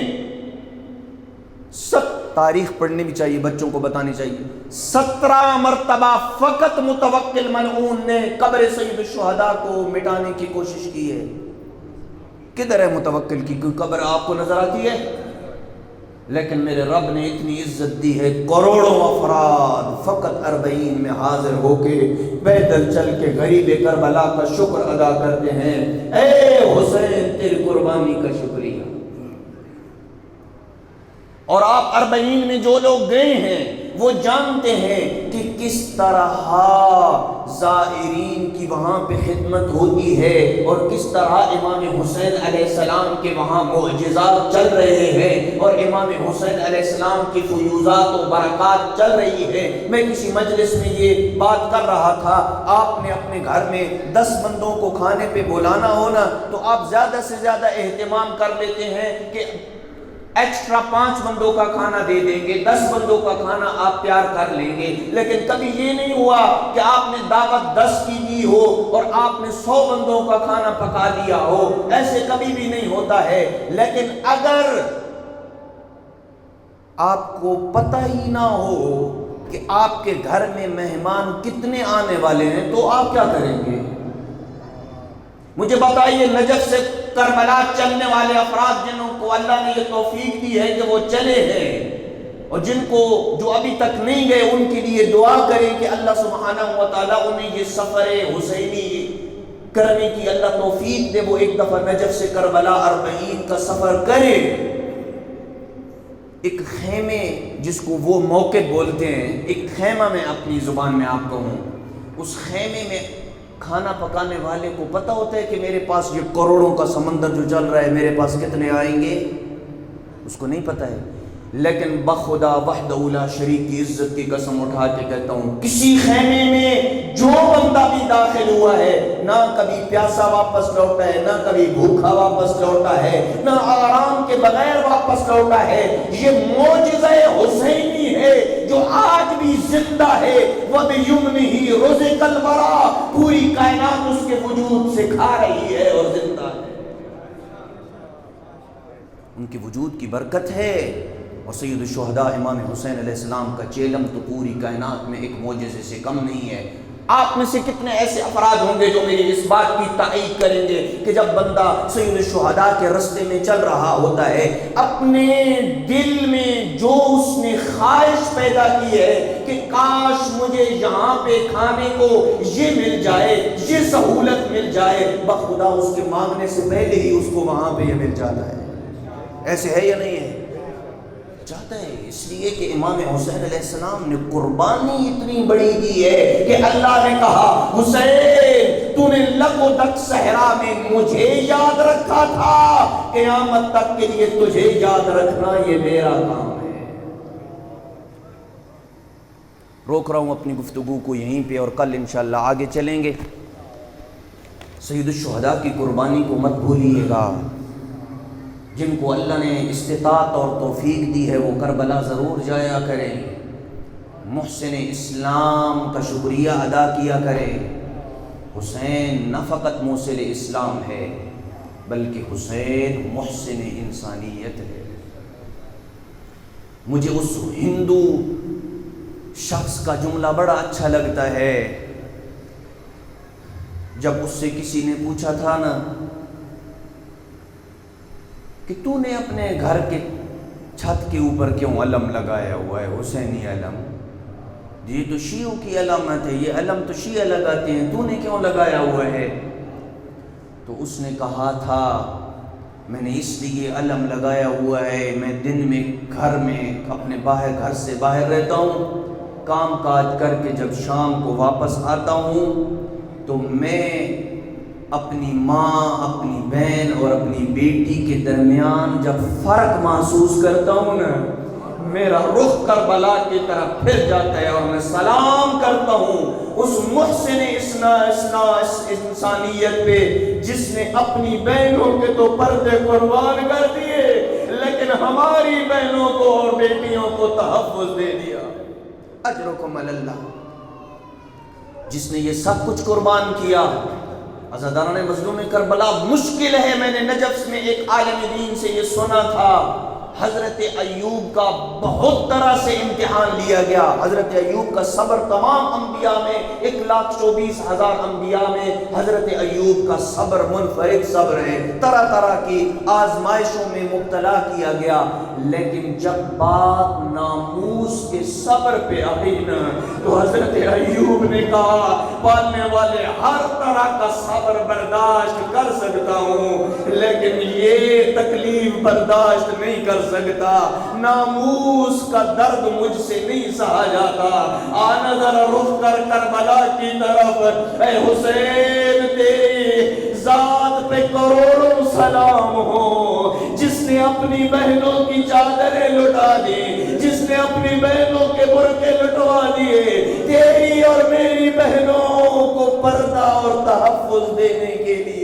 [SPEAKER 2] تاریخ پڑھنی بھی چاہیے، بچوں کو بتانی چاہیے، 17 مرتبہ فقط متوکل ملعون نے قبر سید الشہداء کو مٹانے کی کوشش کی ہے۔ کدھر ہے متوکل کی کوئی قبر آپ کو نظر آتی ہے؟ لیکن میرے رب نے اتنی عزت دی ہے، کروڑوں افراد فقط 40 میں حاضر ہو کے پیدل چل کے غریب کربلا کا شکر ادا کرتے ہیں، اے حسین تیری قربانی کا شکریہ۔ اور آپ 40 میں جو لوگ گئے ہیں وہ جانتے ہیں کہ کس طرح زائرین کی وہاں پہ خدمت ہوتی ہے، اور کس طرح امام حسین علیہ السلام کے وہاں معجزات چل رہے ہیں، اور امام حسین علیہ السلام کی فیوضات و برکات چل رہی ہے۔ میں کسی مجلس میں یہ بات کر رہا تھا، آپ نے اپنے گھر میں 10 بندوں کو کھانے پہ بلانا ہونا تو آپ زیادہ سے زیادہ اہتمام کر لیتے ہیں کہ ایکسٹرا 5 بندوں کا کھانا دے دیں گے، 10 بندوں کا کھانا آپ تیار کر لیں گے، لیکن کبھی یہ نہیں ہوا کہ آپ نے دعوت 10 کی دی ہو اور آپ نے 100 بندوں کا کھانا پکا دیا ہو، ایسے کبھی بھی نہیں ہوتا ہے۔ لیکن اگر آپ کو پتہ ہی نہ ہو کہ آپ کے گھر میں مہمان کتنے آنے والے ہیں تو آپ کیا کریں گے؟ مجھے بتائیے، نجف سے کربلا چلنے والے افراد جنہوں کو اللہ نے یہ توفیق دی ہے کہ وہ چلے ہیں، اور جن کو جو ابھی تک نہیں گئے ان کے لیے دعا کریں کہ اللہ سبحانہ و تعالیٰ انہیں یہ سفر حسینی کرنے کی اللہ توفیق دے، وہ ایک دفعہ نجف سے کربلا 40 کا سفر کرے۔ ایک خیمے جس کو وہ موقع بولتے ہیں، ایک خیمہ میں اپنی زبان میں آپ کہوں، اس خیمے میں کھانا پکانے والے کو پتہ ہوتا ہے کہ میرے پاس یہ کروڑوں کا سمندر جو چل رہا ہے میرے پاس کتنے آئیں گے، اس کو نہیں پتہ ہے۔ لیکن بخدا وحدہ لا شریک کی عزت کی قسم اٹھا کے کہتا ہوں، کسی خیمے میں جو بندہ بھی داخل ہوا ہے نہ کبھی پیاسا واپس لوٹا ہے، نہ کبھی بھوکا واپس لوٹا ہے، نہ آرام کے بغیر واپس لوٹا ہے۔ یہ معجزہ حسینی ہے جو آج بھی زندہ ہے۔ وَبِيُمْنِهِ رُزِقَ الْوَرَىٰ، پوری کائنات اس کے وجود سے کھا رہی ہے اور زندہ ہے، ان کے وجود کی برکت ہے۔ اور سید الشہداء امام حسین علیہ السلام کا چیلم تو پوری کائنات میں ایک معجزے سے کم نہیں ہے۔ آپ میں سے کتنے ایسے افراد ہوں گے جو میری اس بات کی تائید کریں گے کہ جب بندہ سید الشہداء کے رستے میں چل رہا ہوتا ہے، اپنے دل میں جو اس نے خواہش پیدا کی ہے کہ کاش مجھے یہاں پہ کھانے کو یہ مل جائے، یہ سہولت مل جائے، بخدا اس کے مانگنے سے پہلے ہی اس کو وہاں پہ یہ مل جاتا ہے۔ ایسے ہے یا نہیں ہے؟ چاہتا ہے، اس لیے کہ امام حسین علیہ السلام نے قربانی اتنی بڑی دی ہے کہ اللہ نے کہا حسین تو نے لقدک صحرا میں مجھے یاد رکھا تھا، قیامت تک کے لیے تجھے یاد رکھنا یہ میرا کام ہے۔ روک رہا ہوں اپنی گفتگو کو یہیں پہ اور کل انشاءاللہ آگے چلیں گے۔ سید الشہداء کی قربانی کو مت بھولیے گا۔ جن کو اللہ نے استطاعت اور توفیق دی ہے وہ کربلا ضرور جایا کریں، محسن اسلام کا شکریہ ادا کیا کریں۔ حسین نہ فقط موصل اسلام ہے بلکہ حسین محسن انسانیت ہے۔ مجھے اس ہندو شخص کا جملہ بڑا اچھا لگتا ہے، جب اس سے کسی نے پوچھا تھا نا کہ تو نے اپنے گھر کے چھت کے اوپر کیوں علم لگایا ہوا ہے، حسینی علم؟ یہ تو شیعوں کی علامت ہے، یہ علم تو شیعہ لگاتے ہیں، تو نے کیوں لگایا ہوا ہے؟ تو اس نے کہا تھا میں نے اس لیے علم لگایا ہوا ہے، میں دن میں گھر میں اپنے گھر سے باہر رہتا ہوں، کام کاج کر کے جب شام کو واپس آتا ہوں تو میں اپنی ماں، اپنی بہن اور اپنی بیٹی کے درمیان جب فرق محسوس کرتا ہوں نا، میرا رخ کربلا کی طرف پھر جاتا ہے اور میں سلام کرتا ہوں اس محسن انسانیت پہ جس نے اپنی بہنوں کے تو پردے قربان کر دیے لیکن ہماری بہنوں کو اور بیٹیوں کو تحفظ دے دیا۔ اجرکم علی اللہ۔ جس نے یہ سب کچھ قربان کیا، عزاداران مظلوم کربلا مشکل ہے۔ میں نے نجف میں ایک عالم دین سے یہ سنا تھا، حضرت ایوب کا بہت طرح سے امتحان لیا گیا۔ حضرت ایوب کا صبر تمام انبیاء میں 1,24,000 انبیاء میں حضرت ایوب کا صبر منفرد صبر ہے، طرح طرح کی آزمائشوں میں مبتلا کیا گیا، لیکن جب بات ناموس کے صبر پہ آئی نا تو حضرت ایوب نے کہا پالنے والے ہر طرح کا صبر برداشت کر سکتا ہوں لیکن یہ تکلیف برداشت نہیں کر سکتا، ناموس کا درد مجھ سے نہیں سہا جاتا۔ آنا ذرا رخ کر کربلا کی طرف، اے حسین تیری ذات پہ کروڑوں سلام ہو، جس نے اپنی بہنوں کی چادریں لٹا دی، جس نے اپنی بہنوں کے برقعے لٹوا دیے، تیری اور میری بہنوں کو پردہ اور تحفظ دینے کے لیے۔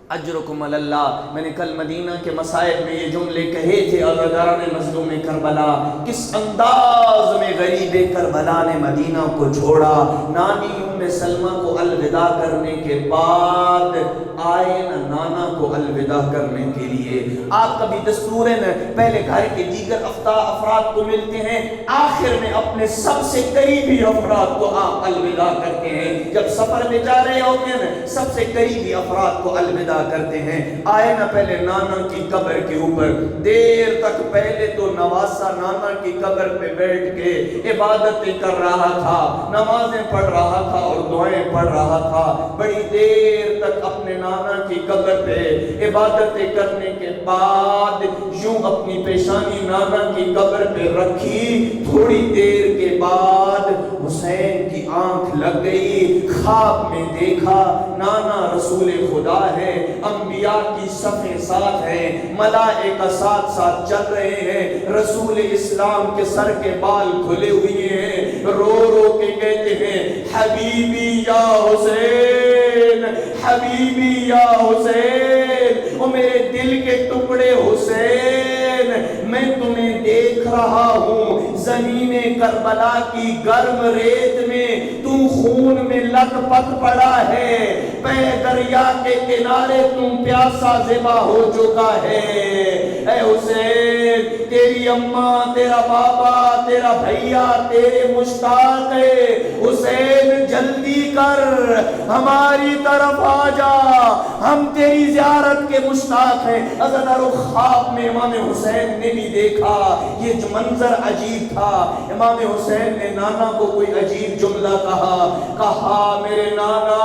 [SPEAKER 2] اجرکم علی اللہ۔ میں نے کل مدینہ کے مصائب میں یہ جملے کہے تھے، عزاداران مظلوم کربلا کس انداز میں غریب کربلا نے مدینہ کو چھوڑا۔ نانی ام سلمہ کو الوداع کرنے کے بعد آئے نانا کو الوداع کرنے کے لیے۔ آپ کبھی دستورن پہلے گھر کے دیگر افراد کو ملتے ہیں، آخر میں اپنے سب سے قریبی افراد کو آپ الوداع کرتے ہیں۔ جب سفر میں جا رہے ہوتے ہیں سب سے قریبی افراد کو الوداع کرتے ہیں۔ آئے نہ پہلے نانا کی قبر کے اوپر، دیر تک پہلے تو نواسا نانا کی قبر پہ بیٹھ کے عبادتیں کر رہا تھا، نمازیں پڑھ رہا تھا اور دعائیں پڑھ رہا تھا، بڑی دیر تک اپنے نانا کی قبر پہ عبادتیں کرنے کے بعد یوں اپنی پیشانی نانا کی قبر پہ رکھی، تھوڑی دیر کے بعد حسین کی آنکھ لگ گئی، خواب میں دیکھا نانا رسول خدا ہے، انبیاء کی صفیں ساتھ ہیں، ملائکہ ساتھ ساتھ چل رہے ہیں، رسول اسلام کے سر کے بال کھلے ہوئے ہیں، رو رو کے کہتے ہیں حبیبی یا حسین، حبیبی یا حسین، او میرے دل کے ٹکڑے حسین، میں تمہیں دیکھ رہا ہوں زمین کربلا کی گرم ریت میں، تو خون میں لت پت پڑا ہے، پے دریا کے کنارے تم پیاسا ذبح ہو چکا ہے، اے حسین تیری اماں، تیرا بابا، تیرا بھیا تیرے مشتاق ہے، حسین جلدی کر ہماری طرف آ جا، ہم تیری زیارت کے مشتاق ہیں۔ عزادارو خواب میں امام حسین نے بھی دیکھا، یہ جو منظر عجیب تھا، امام حسین نے نانا کو کوئی عجیب جملہ کہا میرے نانا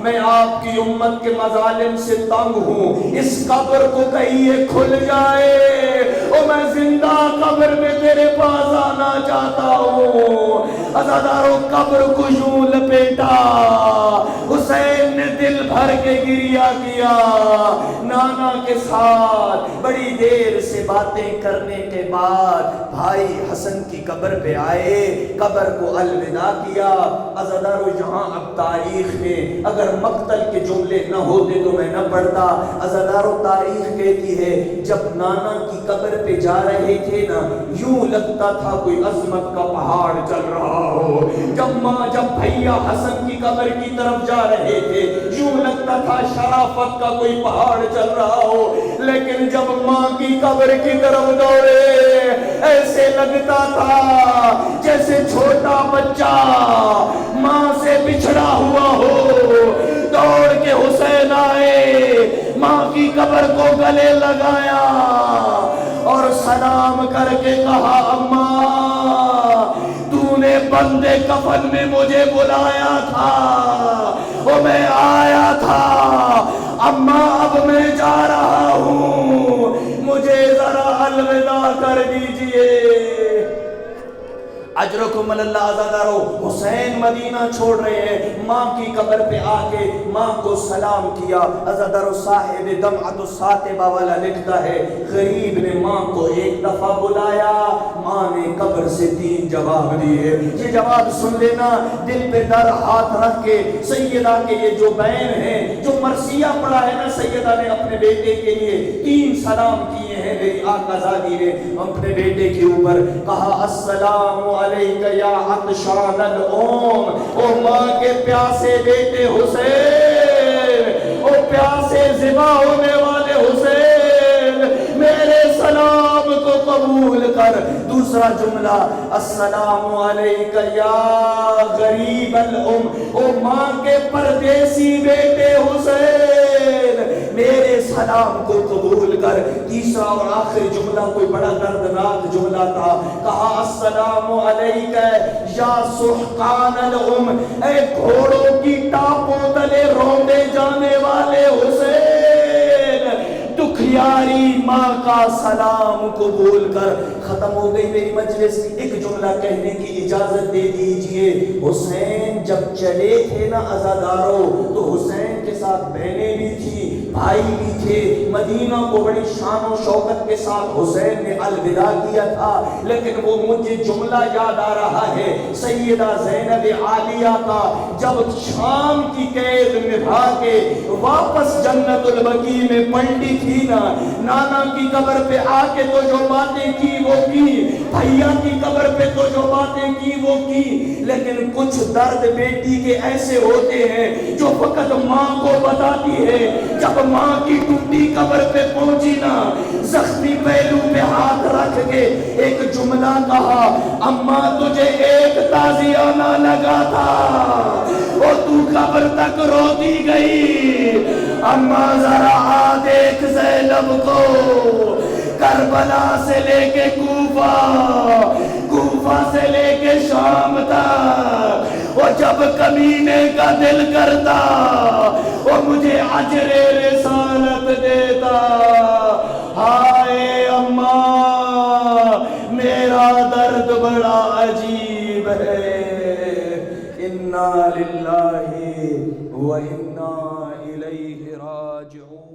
[SPEAKER 2] میں آپ کی امت کے مظالم سے تنگ ہوں، اس قبر کو کہیے کھل جائے، اور میں زندہ قبر میں تیرے پاس آنا چاہتا ہوں۔ عزادارو قبر کو یوں لپیٹا، حسین نے دل بھر کے گریہ کیا، نانا کے ساتھ بڑی دیر سے باتیں کرنے کے بعد بھائی حسن کی قبر پہ آئے، قبر کو الوداع کیا۔ عزادارو یہاں اب تاریخ میں اگر مقتل کے جملے نہ ہوتے تو میں نہ پڑھتا، عزادارو تاریخ کہتی ہے جب نانا کی قبر پہ جا رہے تھے نا، یوں لگتا تھا کوئی عظمت کا پہاڑ چل رہا ہو، جب بھیا حسن کی قبر کی طرف جا رہے تھے یوں لگتا تھا شرافت کا کوئی پہاڑ چل رہا ہو، لیکن جب ماں کی قبر کی طرف دوڑے ایسے لگتا تھا جیسے چھوٹا بچہ ماں سے بچھڑا ہوا ہو، دوڑ کے حسین آئے، ماں کی قبر کو گلے لگایا اور سلام کر کے کہا اماں تو نے بندے کفن میں مجھے بلایا تھا، وہ میں آیا تھا، اماں اب میں جا رہا ہوں، مجھے ذرا الوداع کر دیجئے۔ اجرکم اللہ۔ عزادارو حسین مدینہ چھوڑ رہے ہیں، ماں کی قبر پہ آ کے ماں کو سلام کیا۔ عزادارو صاحب دمعۃ الساتبہ والا لکھتا ہے غریب نے ماں کو ایک دفعہ بلایا، ماں نے قبر سے 3 جواب دیے، یہ جواب سن لینا، دل پہ در ہاتھ رکھ کے سیدہ کے یہ جو بین ہے، جو مرثیہ پڑھا ہے نا سیدہ نے اپنے بیٹے کے لیے 3 سلام کیے ہیں، میری آقا زادی نے اپنے بیٹے کے اوپر کہا السلام علیکہ یا عطشان الام، او ماں کے پیاسے بیٹے حسین، او پیاسے ذبح ہونے والے حسین، میرے سلام کو قبول کر۔ دوسرا جملہ السلام علیکہ یا غریب الام، او ماں کے پردیسی بیٹے حسین، میرے سلام کو قبول کر۔ تیسرا اور آخری جملہ کوئی بڑا دردناک جملہ تھا، کہا السلام علیکہ یا سحقان الام، اے گھوڑوں کی ٹاپوں تلے روندے جانے والے حسین، دکھیاری ماں کا سلام قبول کر۔ ختم ہو گئی میری مجلس، ایک جملہ کہنے کی اجازت دے دیجئے۔ حسین جب چلے تھے نا عزادارو، تو حسین کے ساتھ بہنیں بھی تھی، بھائی بھی تھے، مدینہ کو بڑی شان و شوکت کے ساتھ حسین نے الوداع کیا تھا، لیکن وہ مجھے جملہ یاد آ رہا ہے سیدہ زینب عالیہ کا، جب شام کی قید نبھا کے واپس جنت البقیع میں پلٹی تھی نا، نانا کی قبر پہ آ کے تو جو باتیں کی وہ کی، بھیا کی قبر پہ تو جو باتیں کی وہ کی، لیکن کچھ درد بیٹی کے ایسے ہوتے ہیں جو فقط ماں کو بتاتی ہے۔ جب ماں کی ٹوٹی قبر پہ پہنچی نا، زخمی پہلو پہ ہاتھ رکھ کے ایک جملہ کہا اماں تجھے ایک تازیہ نہ لگا تھا، اور تو قبر تک روتی گئی، اماں ذرا آ دیکھ زینب کو، کربلا سے لے کے کوفہ، کوفہ سے لے کے شام تک، اور جب کمینے کا دل کرتا وہ مجھے اجر رسالت دیتا. ہائے اماں میرا درد بڑا عجیب ہے. انا للہ و انا الیہ راجعون.